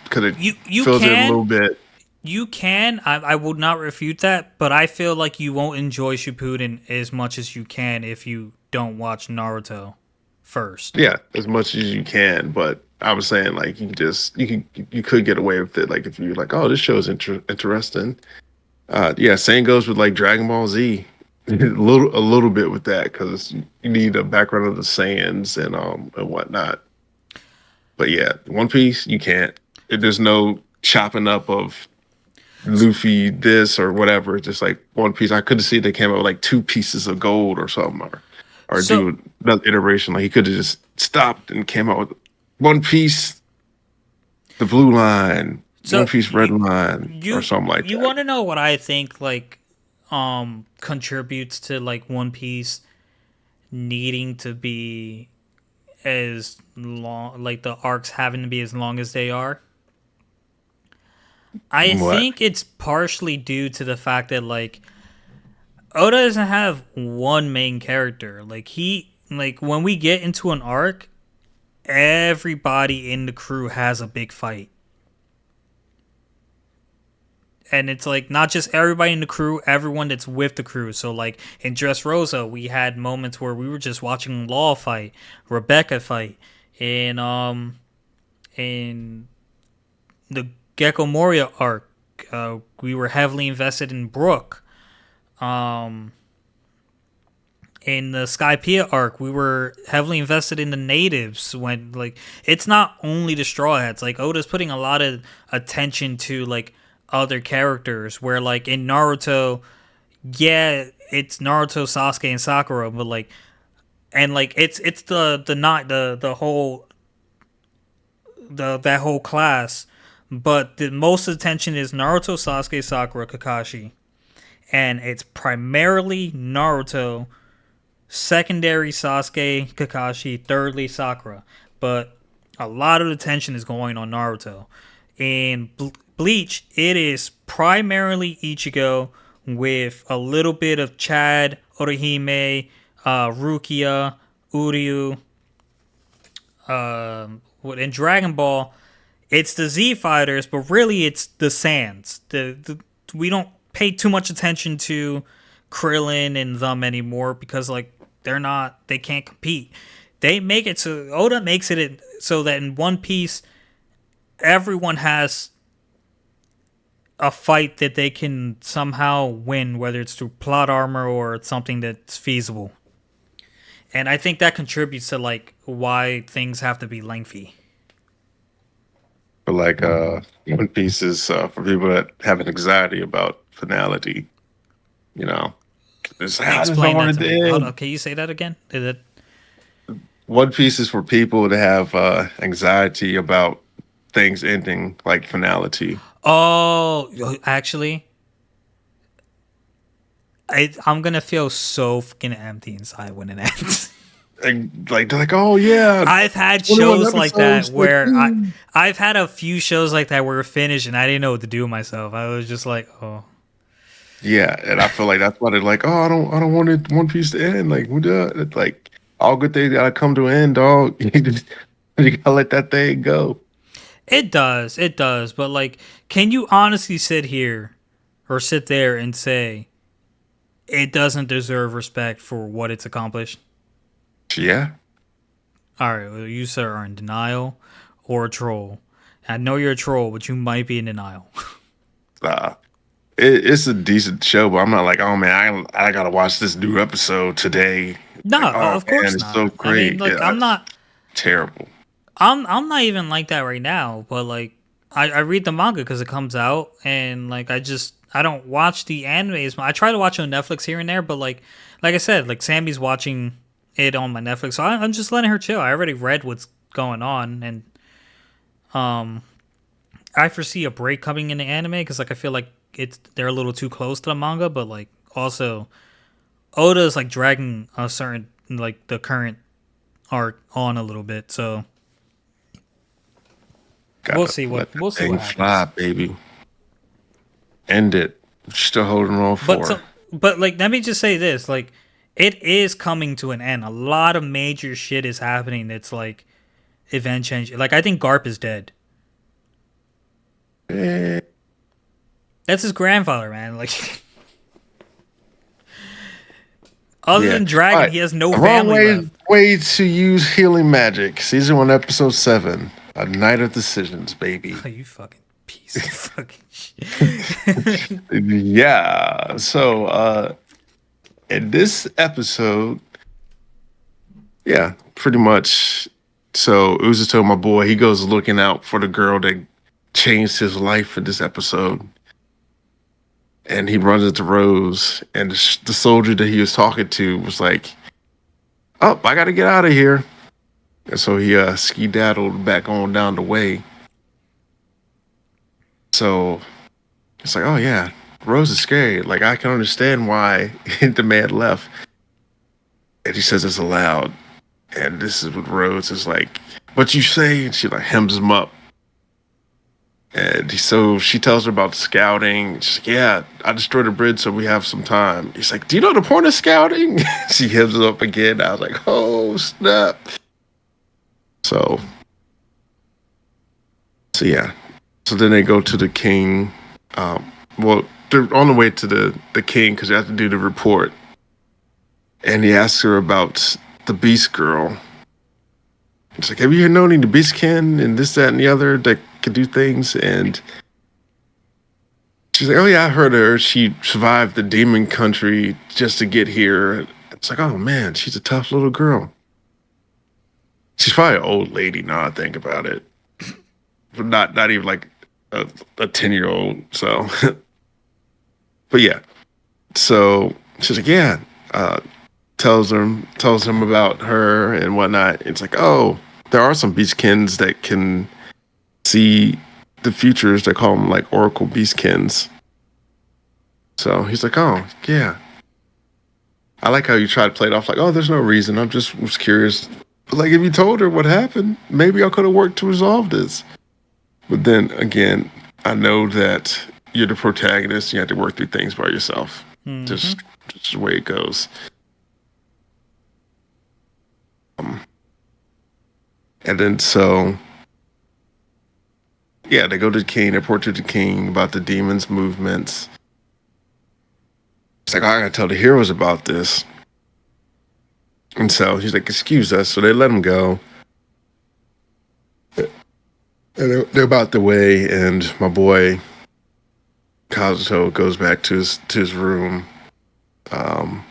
because it You fills it a can little bit. You can. I would not refute that, but I feel like you won't enjoy Shippuden as much as you can if you don't watch Naruto first. Yeah, as much as you can, but I was saying like you could get away with it like if you're like, oh, this show is interesting. Yeah, same goes with like Dragon Ball Z. A little bit with that because you need a background of the Saiyans and whatnot. But yeah, One Piece you can't. There's no chopping up of Luffy this or whatever. It's just like One Piece. I could see they came up with like two pieces of gold or something, or So, do another iteration. Like he could have just stopped and came out with One Piece, the blue line, One so Piece red line, or something like you that. want to know what I think? Like, contributes to like One Piece needing to be as long, like the arcs having to be as long as they are. I What? think it's partially due to the fact that like Oda doesn't have one main character. Like when we get into an arc, everybody in the crew has a big fight. And it's like not just everybody in the crew, everyone that's with the crew. So like in Dressrosa, we had moments where we were just watching Law fight, Rebecca fight, and in the Gecko Moria arc, we were heavily invested in Brooke. Um, in the Skypiea arc, we were heavily invested in the natives. When like it's not only the Straw Hats. Like Oda's putting a lot of attention to like other characters. Where like in Naruto, yeah, it's Naruto, Sasuke, and Sakura, but like and like it's the not the whole the that whole class. But the most attention is Naruto, Sasuke, Sakura, Kakashi, and it's primarily Naruto, secondary Sasuke, Kakashi, thirdly Sakura. But a lot of the tension is going on Naruto. In Bleach, it is primarily Ichigo with a little bit of Chad, Orihime, Rukia, Uryu. In Dragon Ball, it's the Z Fighters, but really it's the Sands. We don't pay too much attention to Krillin and them anymore because like they can't compete. They make it so Oda makes it so that in One Piece everyone has a fight that they can somehow win, whether it's through plot armor or it's something that's feasible. And I think that contributes to like why things have to be lengthy. But like One Piece is for people that have an anxiety about finality. You know, it's how does I Explain that want it to to me. Hold on, end? can you say that again? Is it? One Piece is for people that have anxiety about things ending, like finality. Oh, actually, I'm gonna feel so fucking empty inside when it ends. And like they're like, oh yeah, I've had 21 shows like that episodes. Like, where I've had a few shows like that where we're finished and I didn't know what to do with myself. I was just like, oh, yeah, and I feel like that's why they're like, oh, I don't want it One Piece to end. Like, we do it. Like, all good things gotta come to an end, dog. You gotta let that thing go. it does. But like, can you honestly sit here or sit there and say it doesn't deserve respect for what it's accomplished? Yeah, All right, well, you sir are in denial or a troll. I know you're a troll, but you might be in denial. uh, it's a decent show, but I'm not like, oh man, I gotta watch this new episode today. No, Like, oh of man, course it's so not. I mean, great. like Yeah, it's terrible. I'm not even like that right now. But like, I read the manga because it comes out, and like I don't watch the animes. I try to watch it on Netflix here and there, but like I said, like Sammy's watching it on my Netflix, so I'm just letting her chill. I already read what's going on, and um, I foresee a break coming in the anime because like I feel like they're a little too close to the manga, but like also Oda's like dragging a certain like the current arc on a little bit, so Gotta let that we'll see thing what fly, happens. baby. End it. Still holding on But for. so but like let me just say this, like it is coming to an end. A lot of major shit is happening that's like event change. Like I think Garp is dead. Eh, That's his grandfather, man. Like other yeah. than All Dragon, right. he has no The wrong family left. way to use healing magic. Season 1, episode 7. A night of decisions, baby. Oh, you fucking piece of fucking shit. Yeah. So in this episode, yeah, pretty much. So Uzuto, my boy, he goes looking out for the girl that changed his life in this episode. And he runs into Rose, and the soldier that he was talking to was like, "Oh, I got to get out of here." And so he skedaddled back on down the way. So it's like, "Oh yeah." Rose is scary. Like I can understand why the man left. And he says it's allowed. And this is what Rose is like, what you say? And she like hems him up. And so she tells her about scouting. She's like, yeah, I destroyed a bridge so we have some time. He's like, do you know the point of scouting? She hems him up again. I was like, oh, snap. So, so yeah. So then they go to the king. Well, they're on the way to the king because they have to do the report. And he asks her about the Beast Girl. It's like, have you known any Beastkin and this, that, and the other that could do things? And she's like, oh yeah, I heard of her. She survived the demon country just to get here. It's like, oh man, she's a tough little girl. She's probably an old lady now I think about it. But not even like a 10-year-old. So but yeah. So she's like, yeah. Tells him about her and whatnot. It's like, oh, there are some beastkins that can see the futures. They call them like Oracle beastkins. So he's like, oh yeah. I like how you try to play it off like, oh, there's no reason. I'm just was curious. But like if you told her what happened, maybe I could have worked to resolve this. But then again, I know that you're the protagonist. You have to work through things by yourself. Mm-hmm. Just the way it goes. Um, and then so yeah, they go to the king, they report to the king about the demons' movements. It's like, oh, I gotta tell the heroes about this. And so he's like, excuse us. So they let him go. And they're about the way, and my boy Kazuto goes back to his room. Um,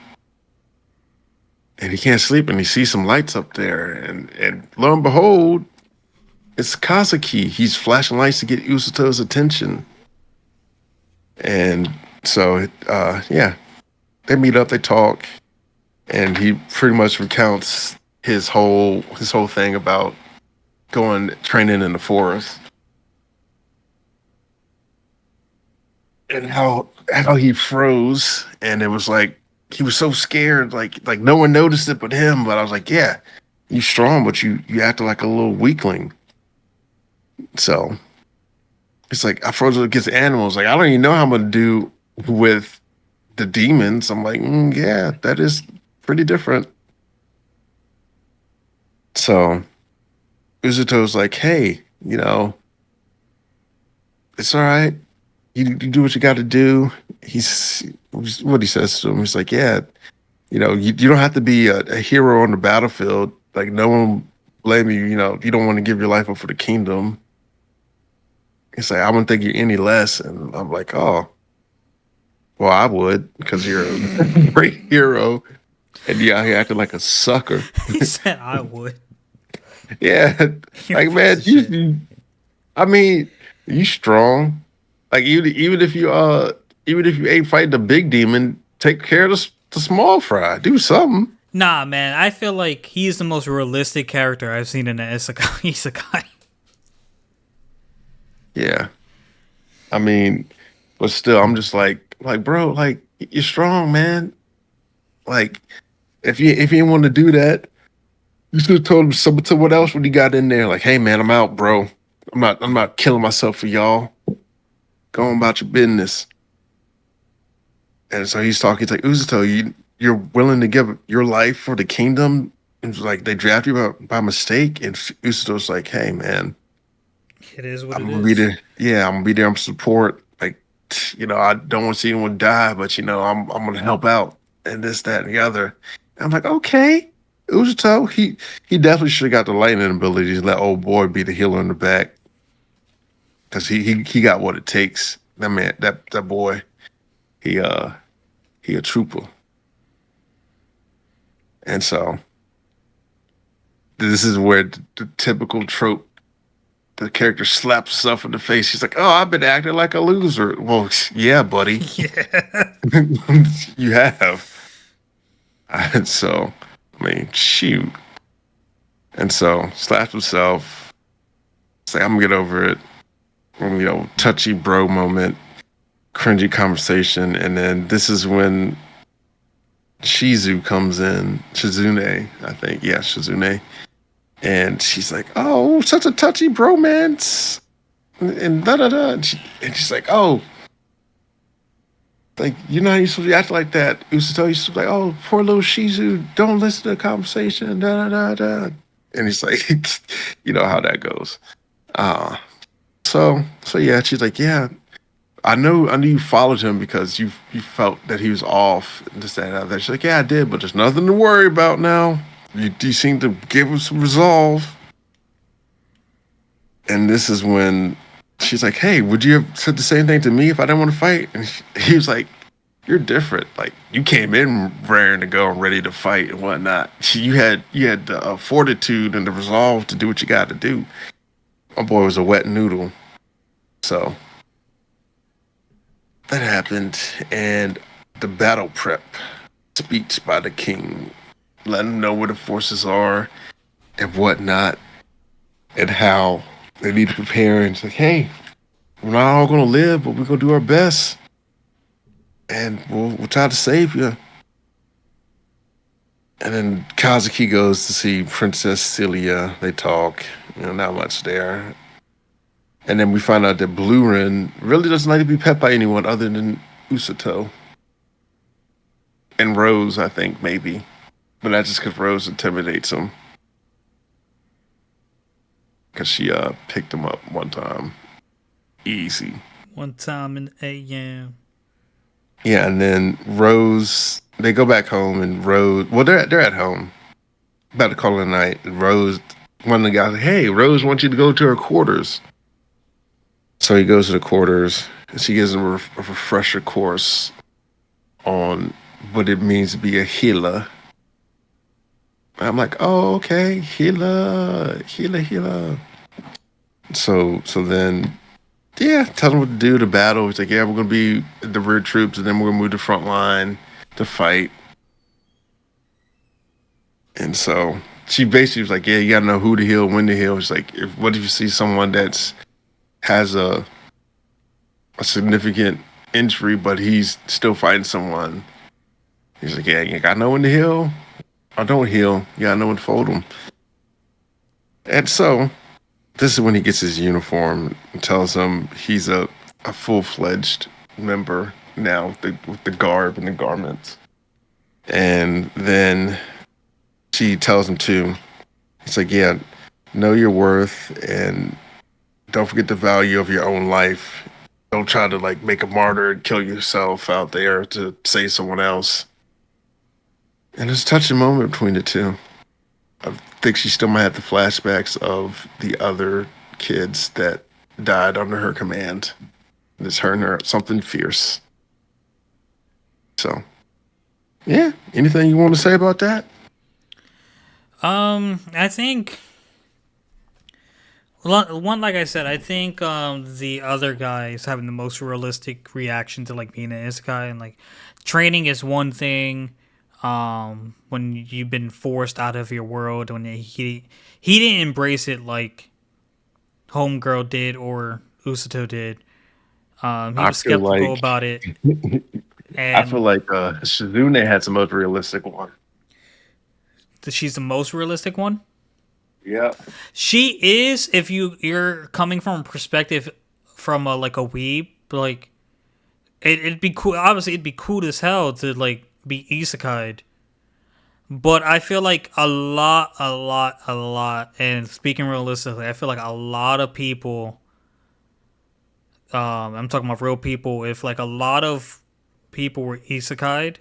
and he can't sleep, and he sees some lights up there, and lo and behold, it's Kazuki. He's flashing lights to get Usato's attention. And so, yeah, they meet up, they talk, and he pretty much recounts his whole thing about going training in the forest and how he froze, and it was like he was so scared, like no one noticed it but him. But I was like, yeah, you strong, but you acted like a little weakling. So it's like I froze against animals. Like I don't even know how I'm gonna do with the demons. I'm like, yeah, that is pretty different. So Uzuto's like, hey, it's all right. You do what you got to do. He's what he says to him. He's like, yeah, you don't have to be a hero on the battlefield. Like no one blame you. You don't want to give your life up for the kingdom. He's like, I wouldn't think you're any less. And I'm like, oh, well, I would because you're a great hero. And yeah, he acted like a sucker. He said I would. Yeah, You like piece man, of shit. I mean, you strong. Like even if you ain't fighting the big demon, take care of the small fry. Do something. Nah, man. I feel like he's the most realistic character I've seen in an isekai. Yeah, I mean, but still, I'm just like bro, like you're strong, man. Like if you didn't want to do that, you should have told him someone else when he got in there. Like, hey man, I'm out, bro. I'm not killing myself for y'all. Go on about your business. And so he's talking. He's like, Uzuto, you're willing to give your life for the kingdom? And it's like they draft you by mistake. And Uzuto's like, hey man, It is what I'm it gonna be is. there. Yeah, I'm gonna be there. I'm support. Like, I don't want to see anyone die, but I'm gonna help out and this, that, and the other. And I'm like, okay, Uzuto, he definitely should have got the lightning ability to let old boy be the healer in the back because he got what it takes. That man, that boy, he he a trooper. And so this is where the typical trope. The character slaps herself in the face. She's like, "Oh, I've been acting like a loser." Well, yeah, buddy, Yeah. you have. And so, I mean, shoot. And so, slaps himself. Say, "I'm gonna get over it." Touchy bro moment. cringy conversation, and then this is when Shizu comes in, Shizune, I think, yeah, Shizune, and she's like, "Oh, such a touchy bromance," and da da da, and she's like, "Oh, like you're not supposed to be acting like that." Usato used to be like, "Oh, poor little Shizu, don't listen to the conversation, da da da da," and he's like, "You know how that goes." Uh so yeah, she's like, "Yeah, I knew you followed him because you felt that he was off and this, that, and other." She's like, "Yeah, I did, but there's nothing to worry about now. You seem to give him some resolve." And this is when she's like, "Hey, would you have said the same thing to me if I didn't want to fight?" And he was like, "You're different. Like you came in raring to go and ready to fight and whatnot. You had the fortitude and the resolve to do what you got to do." My boy was a wet noodle, so that happened, and the battle prep speech by the king, letting them know where the forces are and whatnot, and how they need to prepare. And it's like, hey, we're not all gonna live, but we're gonna do our best, and we'll try to save you. And then Kazuki goes to see Princess Celia. They talk, not much there. And then we find out that Blue Ren really doesn't like to be pet by anyone other than Usato and Rose, I think, maybe. But that's just because Rose intimidates him. Because she picked him up one time. Easy. One time in the AM. Yeah, and then Rose, they go back home, and Rose, well, they're at home, about to call it a night. And Rose, one of the guys, like, hey, Rose wants you to go to her quarters. So he goes to the quarters, and she gives him a refresher course on what it means to be a healer. I'm like, oh, okay, healer, healer, healer. So then, yeah, tell him what to do to battle. He's like, yeah, we're gonna be the rear troops, and then we're gonna move to front line to fight. And so she basically was like, yeah, you gotta know who to heal, when to heal. She's like, what if you see someone that's has a significant injury, but he's still fighting someone? He's like, yeah, you gotta know when to heal or don't heal. You gotta know when to fold them. And so this is when he gets his uniform and tells him he's a full fledged member now with the garb and the garments. And then she tells him to, it's like, yeah, know your worth and don't forget the value of your own life. Don't try to like make a martyr and kill yourself out there to save someone else. And there's a touching moment between the two. I think she still might have the flashbacks of the other kids that died under her command. It's her and her something fierce. So, yeah. Anything you want to say about that? I think one, like I said, I think the other guy is having the most realistic reaction to like being an isekai, and like training is one thing. When you've been forced out of your world, when he didn't embrace it like Homegirl did or Usato did. He I was feel skeptical like about it, I feel and like Shizune had the most realistic one. she's the most realistic one. Yeah. She is, if you're coming from a perspective from a like a weeb, like it'd be cool. Obviously, it'd be cool as hell to like be isekai. But I feel like a lot, and speaking realistically, I feel like a lot of people, I'm talking about real people, if like a lot of people were isekai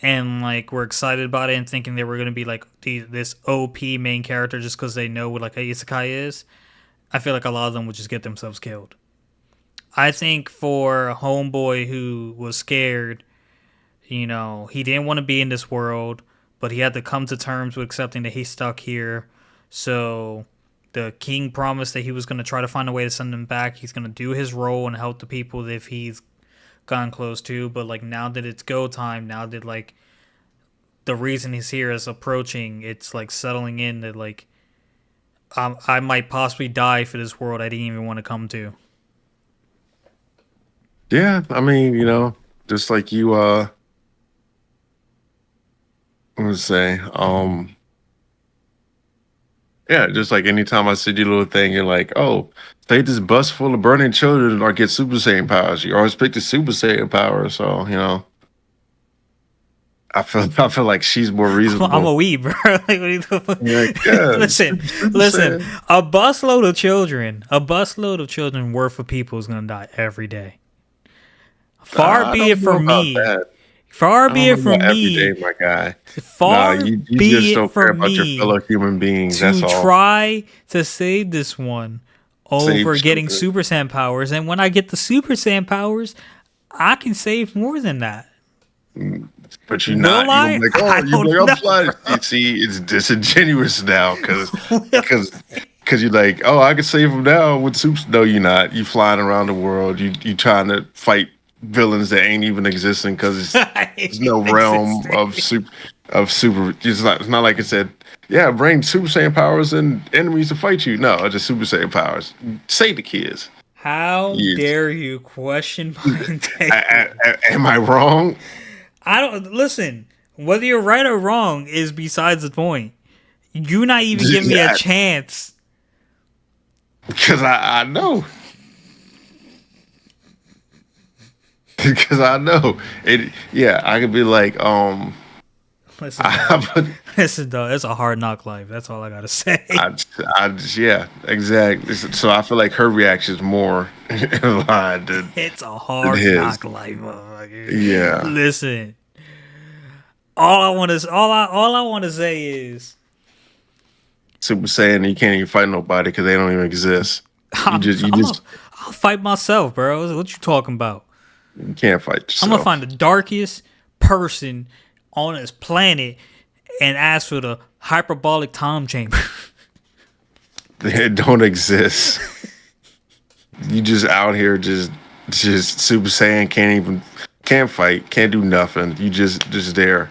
and like were excited about it and thinking they were going to be like this OP main character just because they know what like a isekai is, I feel like a lot of them would just get themselves killed. I think for a homeboy who was scared, he didn't want to be in this world, but he had to come to terms with accepting that he's stuck here. So the king promised that he was going to try to find a way to send him back. He's going to do his role and help the people if he's gotten close to. But like now that it's go time, now that like the reason he's here is approaching, it's like settling in that like I might possibly die for this world I didn't even want to come to. Yeah, I mean, just like you I would say, yeah, just like anytime I see your little thing, you're like, oh, take this bus full of burning children or get Super Saiyan powers. You always pick the Super Saiyan power, so I feel like she's more I'm a reasonable. weeb, bro. Like, what are you You're like, yeah, listen, Super listen. Saiyan. A busload of children worth of people is gonna die every day. Far Nah, I be it don't know from about me. that. Far I be don't it know about from every day, me. my guy. Nah, Far you just be it don't care from about your me fellow human beings. That's to all. try to save this one Save over getting children. Super Saiyan powers. And when I get the Super Saiyan powers, I can save more than that. But you're Will not. You're gonna I? be like, oh, I you're don't like, I'm know, flying. bro. You see, it's disingenuous now because Will because because you're like, oh, I can save them now with soups. No, you're not. You flying around the world. You trying to fight villains that ain't even existing because there's no realm existing. of super. It's not like it said. Yeah, bring Super Saiyan powers and enemies to fight you. No, it's just Super Saiyan powers. Save the kids. How Yes. dare you question my integrity? Am I wrong? I don't listen. Whether you're right or wrong is besides the point. You not even giving me a Yeah, chance. because I know. Because I know it. Yeah, I could be like, Listen, dog. I, would- Listen, dog. It's a hard knock life. That's all I gotta say. yeah, exactly. So I feel like her reaction is more in line It's a than hard his. knock life, motherfucker. Yeah, Listen, all I want to say is Super Saiyan, you can't even fight nobody because they don't even exist. You I'm just, you I'm a just, I'll fight myself, bro. What you talking about? you can't fight I'm gonna yourself. find the darkest person on this planet and ask for the hyperbolic time chamber. They don't exist. You just out here, just Super Saiyan can't fight, can't do nothing. You just there.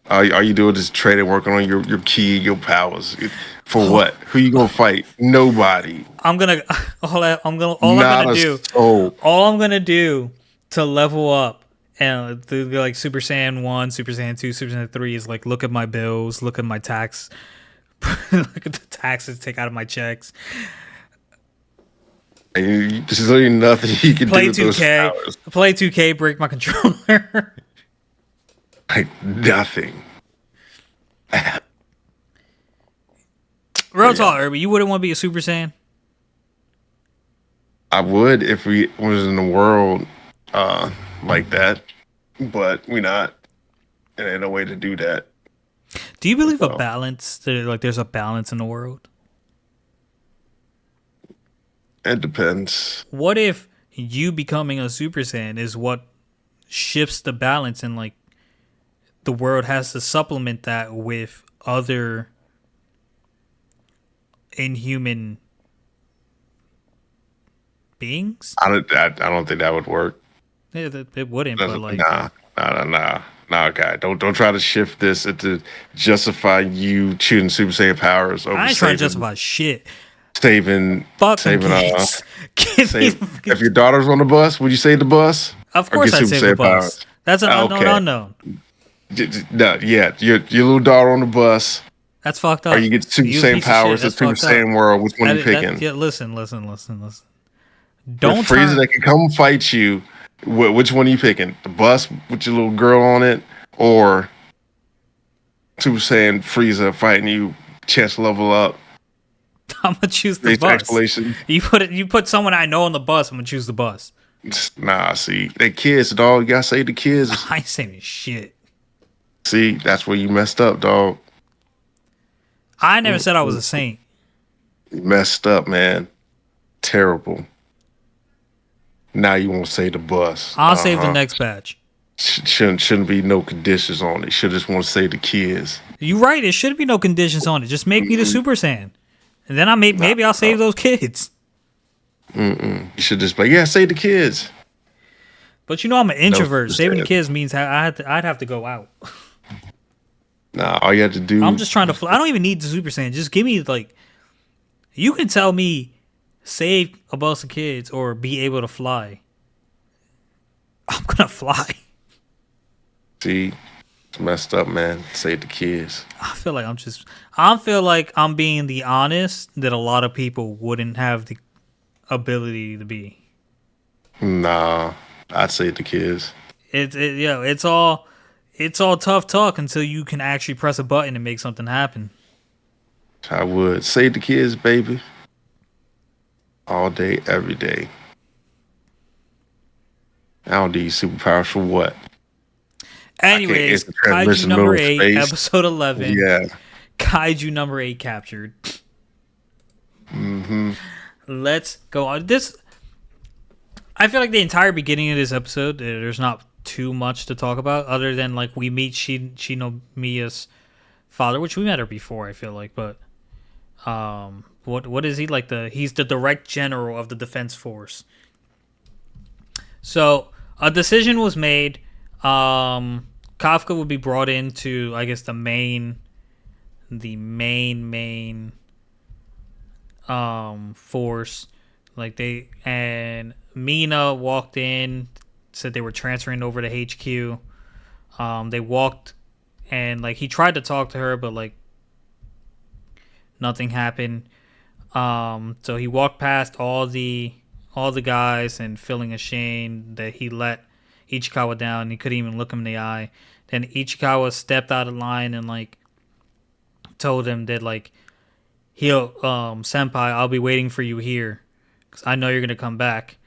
All you doing is trading, working on your key, your powers. For what? Who you gonna fight? Nobody. I'm gonna all I'm Not gonna a do soul. all I'm gonna do to level up and do like Super Saiyan 1, Super Saiyan 2, Super Saiyan 3 is like look at my bills, look at my tax, look at the taxes take out of my checks. And there's really nothing you can do Play with those 2K, powers. play 2K, break my controller. Like nothing. Real But yeah, talk, Irby, you wouldn't want to be a Super Saiyan? I would if we was in the world like that, but we not. And ain't no way to do that. Do you believe a So balance? Like there's a balance in the world? it depends. What if you becoming a Super Saiyan is what shifts the balance and like the world has to supplement that with other inhuman beings? I don't think that would work. Yeah, it wouldn't, but like Nah, guy. Don't try to shift this into justify you choosing Super Saiyan powers over I ain't trying to justify shit. saving Fuck them saving kids. Give me save. the If fucking- your daughter's on the bus, would you save the bus Of or course get I'd Super save the Saiyan bus. powers? That's an unknown Okay, unknown. no, yeah, your little daughter on the bus, That's fucked or up. you get Super You a Saiyan piece of shit. powers or That's Super fucked up. Saiyan world. Which one you picking? Yeah, listen. With Don't Frieza turn. that can come fight you, which one are you picking? The bus with your little girl on it, or Super Saiyan Frieza fighting you, chance to level up, I'm gonna choose the base bus. exploration? You put someone I know on the bus. I'm gonna choose the bus. Nah, see, they kids, dog. You gotta save the kids. I ain't saying shit. See, that's where you messed up, dog. I never said I was a saint. You messed up, man. Terrible. Now you won't save the bus. I'll save the next batch. Shouldn't be no conditions on it. Should just want to save the kids. You right. It should be no conditions on it. Just make me the Super Saiyan, and then maybe I'll save those kids. You should just be like, yeah, save the kids. But you know I'm an introvert. Super Saving the Saiyan. kids means I'd have to go out. Nah, all you have to do. I'm just trying to fly. I don't even need the Super Saiyan. Just give me like you can tell me save a bunch of kids or be able to fly. I'm gonna fly. See, it's messed up, man. Save the kids. I feel like I feel like I'm being the honest that a lot of people wouldn't have the ability to be. Nah, I'd save the kids. It's all tough talk until you can actually press a button and make something happen. I would save the kids, baby, all day, every day. I don't need superpowers for what? I can't Anyways, instant Kaiju transmission number middle eight, space. episode 11. Yeah. Kaiju number 8 captured. Hmm. Let's go on. This I feel like the entire beginning of this episode, there's not too much to talk about other than like we meet Shinomiya's father, which we met her before. I feel like, but what is he like? He's the direct general of the defense force. So a decision was made. Kafka would be brought into, I guess, the main force. Like they and Mina walked in, said they were transferring over to HQ. They walked and like he tried to talk to her, but like nothing happened. So he walked past all the guys and feeling ashamed that he let Ichikawa down. He couldn't even look him in the eye. Then Ichikawa stepped out of line and like told him that like he'll senpai, I'll be waiting for you here because I know you're gonna come back.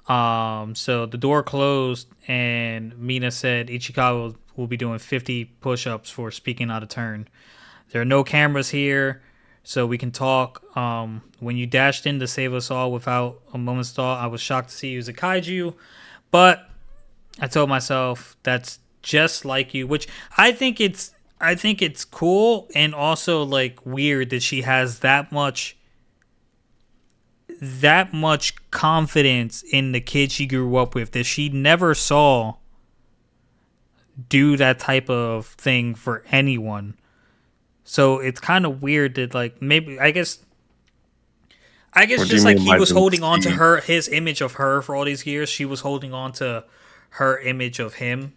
So the door closed and Mina said Ichikawa will be doing 50 push-ups for speaking out of turn. There are no cameras here, so we can talk. When you dashed in to save us all without a moment's thought, I was shocked to see you as a kaiju, but I told myself that's just like you, which I think it's cool and also like weird that she has that much confidence in the kid she grew up with that she never saw do that type of thing for anyone. So it's kind of weird that like maybe I guess What do you just like mean he by was didn't holding on to see? his image of her for all these years, she was holding on to her image of him.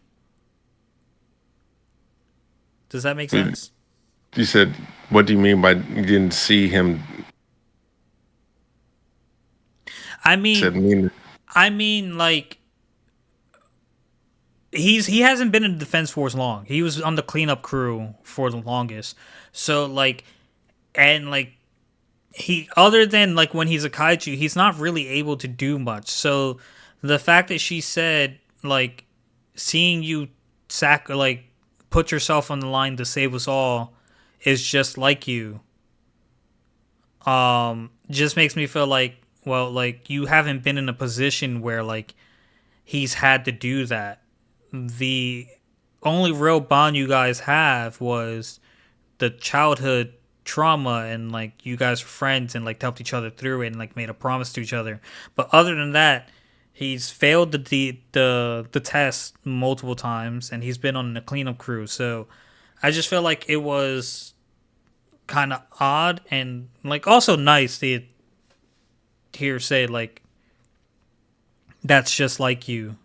Does that make sense? You said, what do you mean by you didn't see him? I Said mean, mean. I mean like he hasn't been in the defense force long. He was on the cleanup crew for the longest. So like and like he other than like when he's a kaiju, he's not really able to do much. So the fact that she said like seeing you like put yourself on the line to save us all is just like you. Just makes me feel like well like you haven't been in a position where like he's had to do that. The only real bond you guys have was the childhood trauma and like you guys were friends and like helped each other through it and like made a promise to each other. But other than that, he's failed the test multiple times and he's been on the cleanup crew. So I just feel like it was kind of odd and like also nice to hear say like that's just like you.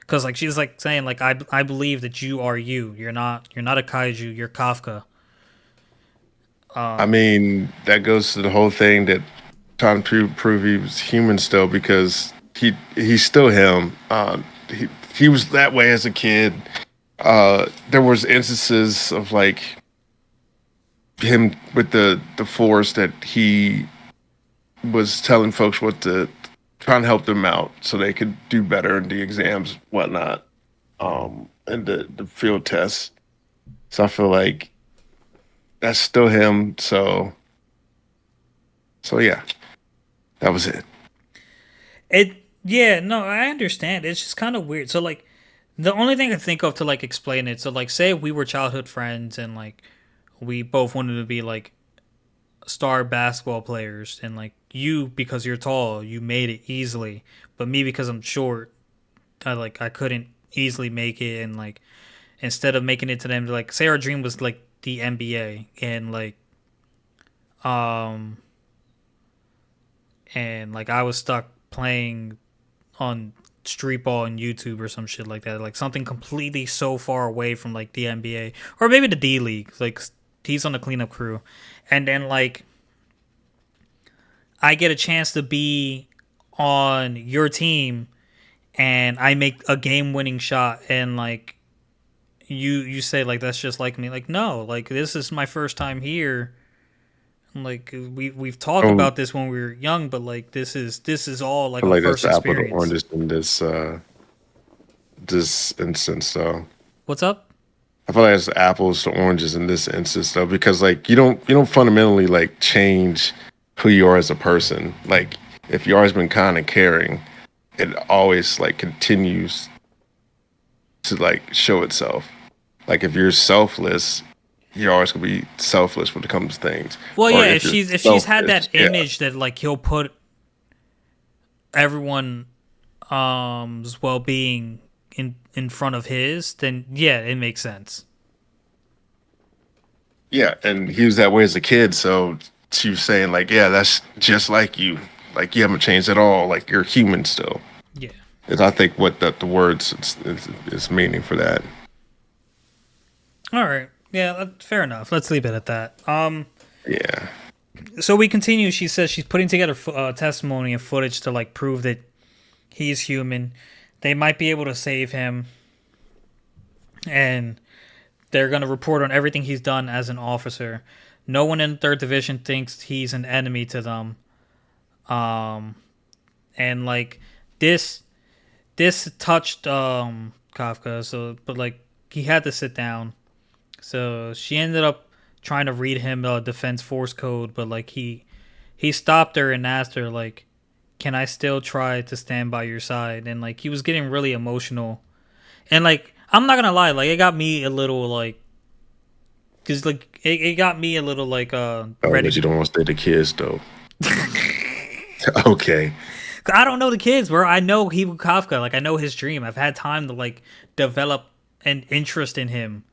Cause like she's like saying like I believe that you are you. You're not a kaiju. You're Kafka. I mean, that goes to the whole thing that trying to prove he was human still because he's still him. He was that way as a kid. There was instances of like him with the force that he was telling folks what to trying to help them out so they could do better in the exams, whatnot, and the field tests. So I feel like that's still him. So yeah, that was it. It yeah, no, I understand. It's just kind of weird. So like the only thing I think of to like explain it, so like say we were childhood friends and like we both wanted to be like star basketball players and like you because you're tall, you made it easily, but me because I'm short, I couldn't easily make it and like instead of making it to them like say our dream was like the NBA um and like I was stuck playing on street ball on YouTube or some shit like that. Like something completely so far away from like the NBA or maybe the D League. Like he's on the cleanup crew, and then like I get a chance to be on your team, and I make a game winning shot, and like you say like that's just like me. Like no, like this is my first time here. Like we've talked Um, about this when we were young, but like this is all I like feel a like that's first the apple to experience. oranges in this instance, though. What's up? I feel like it's apples to oranges in this instance, though, because like you don't fundamentally like change who you are as a person. Like if you always been kind and caring, it always like continues to like show itself. Like if you're selfless, you're always gonna be selfless when it comes to things. Well, Or yeah, if you're if she's had selfish, that yeah, image that like he'll put everyone well being in front of his, then yeah, it makes sense. yeah. And he was that way as a kid, so she was saying like, yeah, that's just like you. Like you haven't changed at all. Like you're human still. Yeah. Is I think what the words is meaning for that. All right. Yeah, fair enough. Let's leave it at that. Yeah. So we continue. She says she's putting together testimony and footage to like prove that he's human. They might be able to save him, and they're gonna report on everything he's done as an officer. No one in Third Division thinks he's an enemy to them. Um, and like this, this touched Kafka. So, but like he had to sit down. So she ended up trying to read him a defense force code, but like he stopped her and asked her like, "Can I still try to stand by your side?" And like he was getting really emotional, and like I'm not gonna lie, like it got me a little like, cause like it got me a little like Oh, ready but to. you don't want to stay the kids though. Okay. I don't know the kids, bro. I know Hibu Kafka. Like I know his dream. I've had time to like develop an interest in him,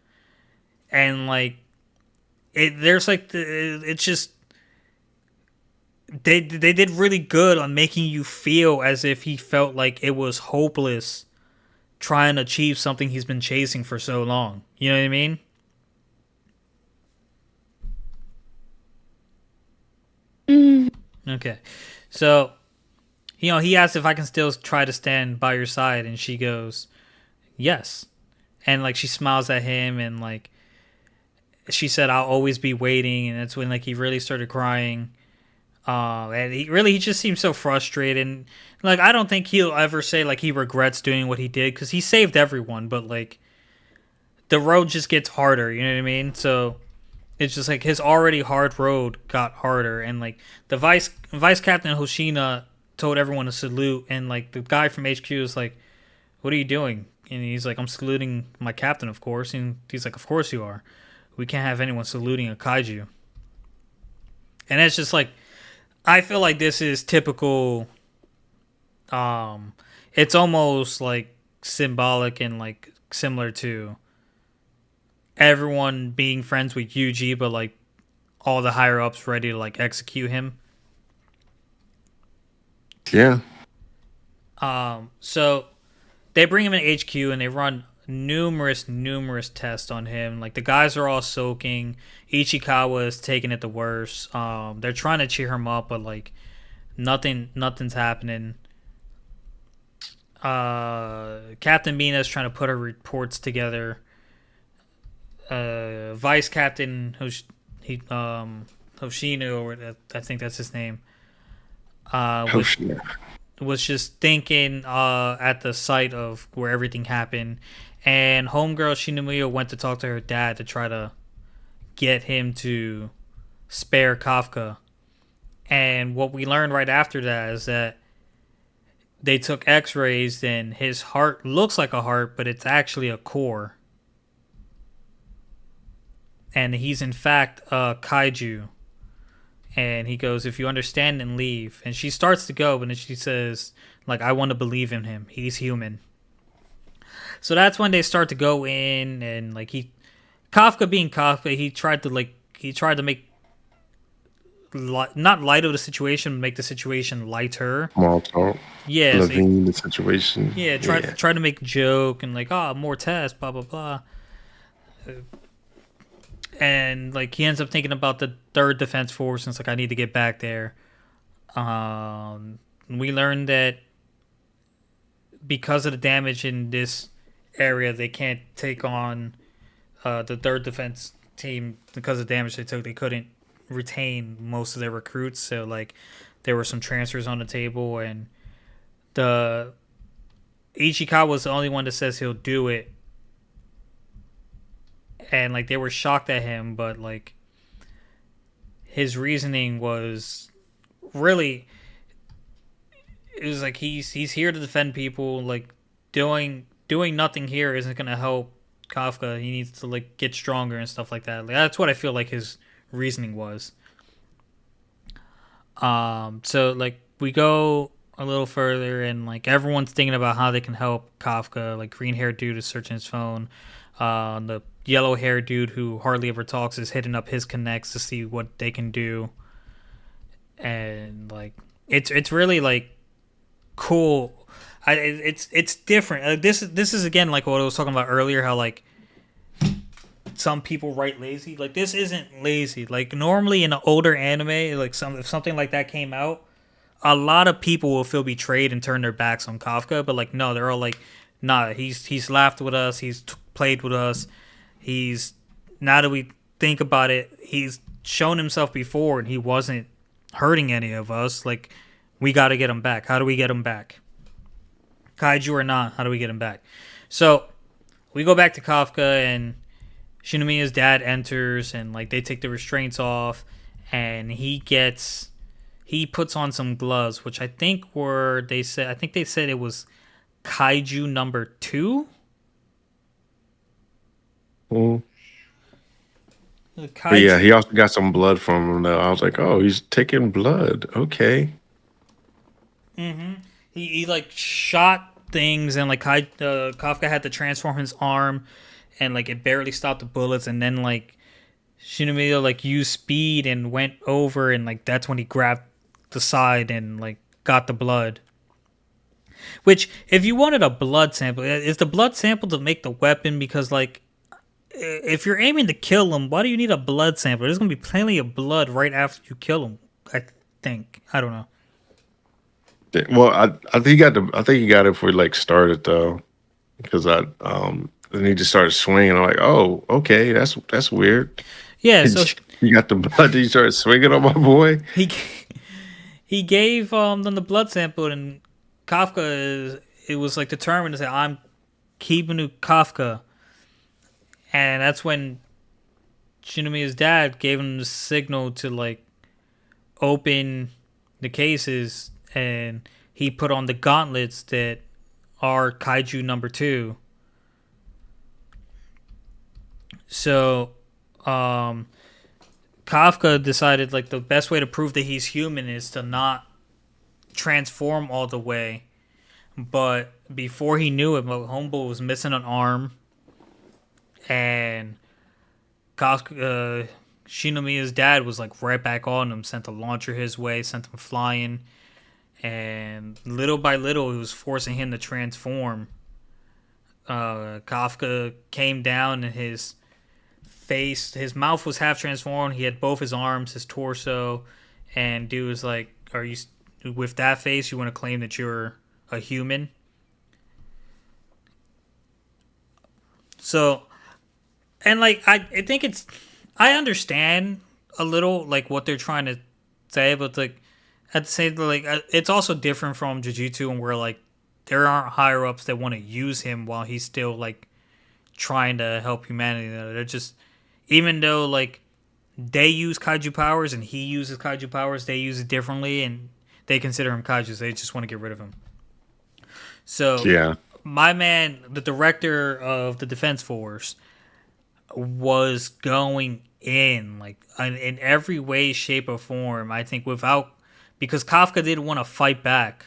and like there's like it's just they did really good on making you feel as if he felt like it was hopeless trying to achieve something he's been chasing for so long. You know what I mean? Okay. So, he asked if I can still try to stand by your side, and she goes, "Yes." And like she smiles at him, and like she said, "I'll always be waiting." And that's when like he really started crying. And he just seems so frustrated. And like I don't think he'll ever say like he regrets doing what he did because he saved everyone. But like the road just gets harder. You know what I mean? So it's just like his already hard road got harder. And like the vice captain Hoshina told everyone to salute, and like the guy from HQ is like, "What are you doing?" And he's like, "I'm saluting my captain, of course." And he's like, "Of course you are. We can't have anyone saluting a kaiju." And it's just like I feel like this is typical. Um, it's almost like symbolic and like similar to everyone being friends with Yuji, but like all the higher ups ready to like execute him. Yeah. So they bring him in HQ and they run numerous tests on him. Like the guys are all soaking. Ichikawa is taking it the worst. They're trying to cheer him up, but like nothing's happening. Captain Mina's trying to put her reports together. Vice Captain Hoshino, or I think that's his name, Oh, was shit. just thinking at the site of where everything happened, and homegirl Shinomiya went to talk to her dad to try to get him to spare Kafka. And what we learned right after that is that they took X-rays and his heart looks like a heart, but it's actually a core, and he's in fact a kaiju. And he goes, "If you understand, and leave." And she starts to go, but then she says, "Like I want to believe in him. He's human." So that's when they start to go in, and like Kafka being Kafka, he tried to make not light of the situation, make the situation lighter. Small talk. Yeah, so Levine, the situation. yeah, Yeah. try to make a joke and like, more tests, blah blah blah, and like he ends up thinking about the third defense force and it's like I need to get back there. We learned that because of the damage in this area, they can't take on the third defense team because of the damage they took. They couldn't retain most of their recruits, so like there were some transfers on the table, and the Ichikawa was the only one that says he'll do it, and like they were shocked at him, but like his reasoning was really it was like he's here to defend people. Like doing nothing here isn't gonna help Kafka. He needs to like get stronger and stuff like that. Like, that's what I feel like his reasoning was. So like we go a little further and like everyone's thinking about how they can help Kafka. Like green haired dude is searching his phone. The yellow haired dude who hardly ever talks is hitting up his connects to see what they can do. And like it's really like cool. It's different. This is again like what I was talking about earlier. How like some people write lazy. Like this isn't lazy. Like normally in an older anime, like if something like that came out, a lot of people will feel betrayed and turn their backs on Kafka. But like no, they're all like, nah. He's laughed with us. He's played with us. He's now that we think about it, he's shown himself before and he wasn't hurting any of us. Like we got to get him back. How do we get him back? Kaiju or not, how do we get him back? So we go back to Kafka and Shinomiya's dad enters and like they take the restraints off and he puts on some gloves, which I think they said it was Kaiju number 2. Mm. But yeah, Kaiju. he also got some blood from him though. I was like, oh, he's taking blood. Okay. He like shot things and like Kafka had to transform his arm and like it barely stopped the bullets and then like Shinomiya like used speed and went over and like that's when he grabbed the side and like got the blood. Which if you wanted a blood sample, is the blood sample to make the weapon? Because like if you're aiming to kill him, why do you need a blood sample? There's gonna be plenty of blood right after you kill him. I think. I don't know. Well, I think he got it before he like started though, because then he just started swinging. I'm like, oh, okay, that's weird. Yeah. So He got the blood. He started swinging on my boy. he he gave them the blood sample and it was like determined to say I'm keeping Kafka, and that's when Shinomiya's dad gave him the signal to like open the cases, and he put on the gauntlets that are Kaiju number 2. So, Kafka decided like the best way to prove that he's human is to not transform all the way. But before he knew it, Homeboy was missing an arm, and Shinomiya's dad was like right back on him, sent a launcher his way, sent him flying, and little by little, he was forcing him to transform. Kafka came down, and his mouth was half transformed. He had both his arms, his torso, and dude was like, "Are you with that face? You want to claim that you're a human?" So, and like I think I understand a little like what they're trying to say, but like at the same like it's also different from Jujutsu, and where like there aren't higher ups that want to use him while he's still like trying to help humanity. They're just even though like they use kaiju powers and he uses kaiju powers, they use it differently, and they consider him kaiju. So they just want to get rid of him. So Yeah. my man, the director of the Defense Force, was going in like in every way, shape, or form. I think without because Kafka didn't want to fight back,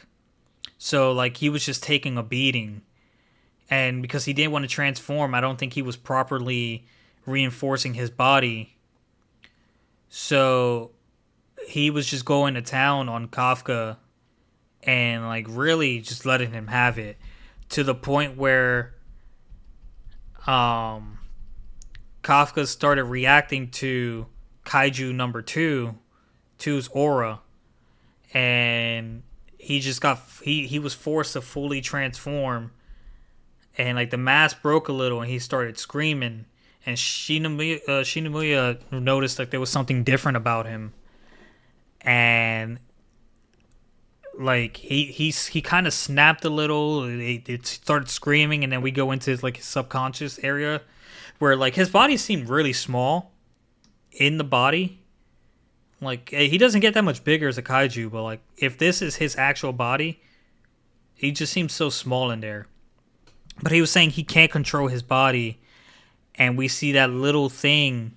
so like he was just taking a beating, and because he didn't want to transform, I don't think he was properly reinforcing his body. So he was just going to town on Kafka and like really just letting him have it to the point where um Kafka started reacting to Kaiju number two's aura, and he just got he was forced to fully transform, and like the mask broke a little, and he started screaming. And Shinomiya noticed like there was something different about him, and like he kind of snapped a little. It started screaming, and then we go into like his subconscious area, where like his body seemed really small in the body. Like he doesn't get that much bigger as a kaiju, but like if this is his actual body, he just seems so small in there. But he was saying he can't control his body, and we see that little thing,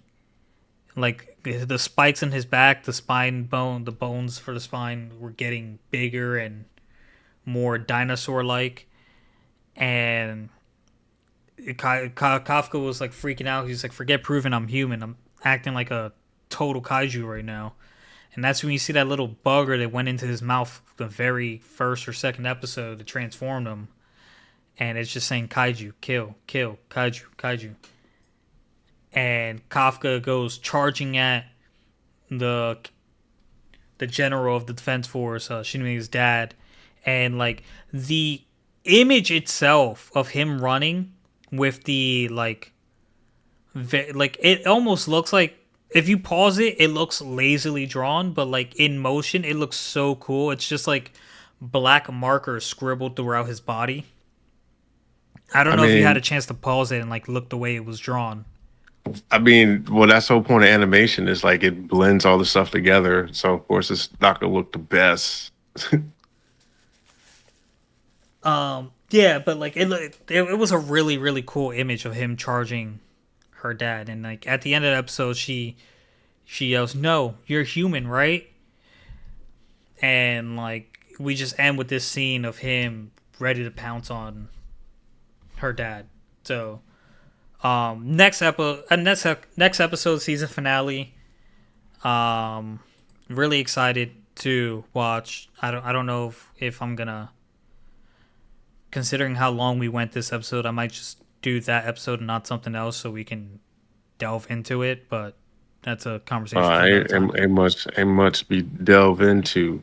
like the spikes in his back, the spine bone, the bones for the spine were getting bigger and more dinosaur-like, and Kafka was like freaking out. He's like, "Forget proving I'm human. I'm acting like a total kaiju right now." And that's when you see that little bugger that went into his mouth the very first or second episode that transformed him. And it's just saying kaiju, kill, kill, kaiju, kaiju. And Kafka goes charging at the the general of the defense force, Shinimi's dad, and like the image itself of him running with the like it almost looks like if you pause it, it looks lazily drawn, but like in motion, it looks so cool. It's just like black markers scribbled throughout his body. I don't I know if you had a mean, chance to pause it and like look the way it was drawn. well, that's the whole point of animation is like it blends all the stuff together. So of course it's not gonna look the best. Yeah, but like it was a really cool image of him charging her dad, and like at the end of the episode, she yells, "No, you're human, right?" And like we just end with this scene of him ready to pounce on her dad. So next episode, season finale. Um, really excited to watch. I don't know if I'm gonna, considering how long we went this episode, I might just do that episode and not something else so we can delve into it. But that's a conversation for another time. Ain't much be delve into.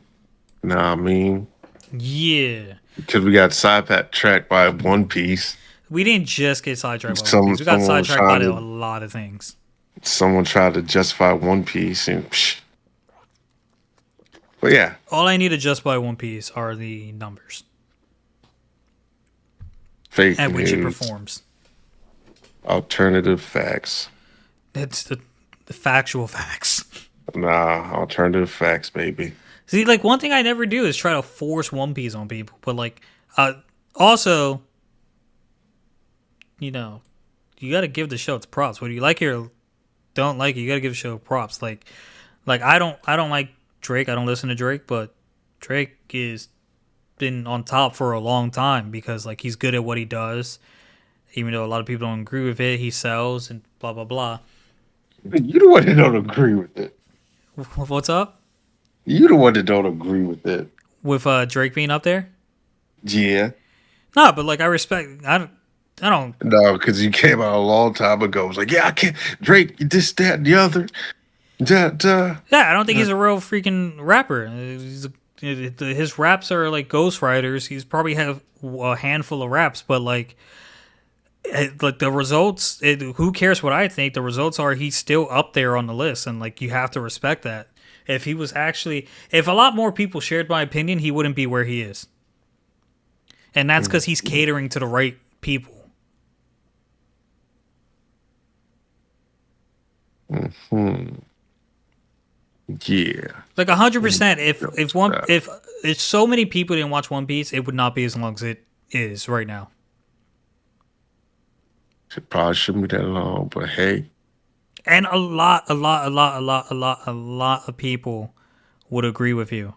Nah, I mean, Yeah, because we got sidetracked by One Piece. we didn't just get sidetracked by One Piece. We got Someone was sidetracked by trying a to lot of things. someone tried to justify One Piece and psh. But yeah, All I need to justify One Piece are the numbers fake at which it news, performs. alternative facts. It's the factual facts. Nah, alternative facts, baby. See, like one thing I never do is try to force One Piece on people, but like, also, you know, you got to give the show its props. Whether you like it or don't like it, you got to give the show props. Like I don't like Drake. I don't listen to Drake, but Drake is been on top for a long time because like he's good at what he does. Even though a lot of people don't agree with it, he sells and blah blah blah. You the one that don't agree with it. What's up You the one that don't agree with it. with Drake being up there? Yeah. No, but like I respect. I don't. No, because you came out a long time ago. It was like, yeah, I can't. Drake, this, that, and the other. Da, da. Yeah, I don't think he's a real freaking rapper. His raps are like ghostwriters. He's probably have a handful of raps, but like the results. Who cares what I think? The results are he's still up there on the list, and like you have to respect that. If he was actually, if a lot more people shared my opinion, he wouldn't be where he is, and that's because he's catering to the right people. Hmm. Yeah. Like 100%. If so many people didn't watch One Piece, it would not be as long as it is right now. It probably shouldn't be that long, but hey. And a lot of people would agree with you.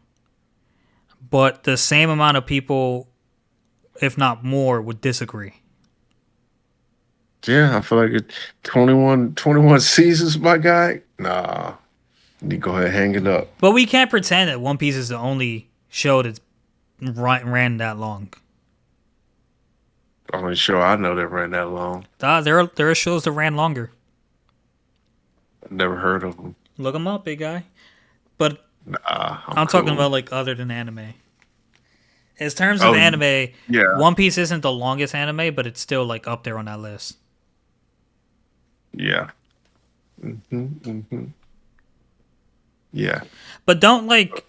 But the same amount of people, if not more, would disagree. Yeah, I feel like 21 seasons, my guy. Nah. You go ahead and hang it up. But we can't pretend that One Piece is the only show that's ran that long. Only show I know that ran that long. There are shows that ran longer. I've never heard of them. Look them up, big guy. But I'm talking cool. about like other than anime. In terms of anime, yeah. One Piece isn't the longest anime, but it's still like up there on that list. Yeah. Mm-hmm. Yeah. But don't like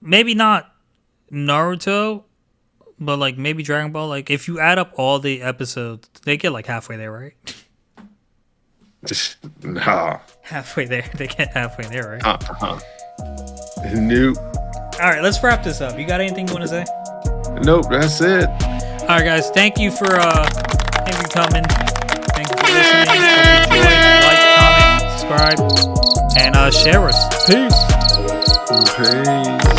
maybe not Naruto, but like maybe Dragon Ball. Like if you add up all the episodes, they get like halfway there, right? Nah. Halfway there. They get halfway there, right? Nope. All right, let's wrap this up. You got anything you want to say? Nope, that's it. All right, guys. Thank you for coming. Thank you for listening. Hope you enjoyed. Like, comment, subscribe, and share us. Peace. Peace.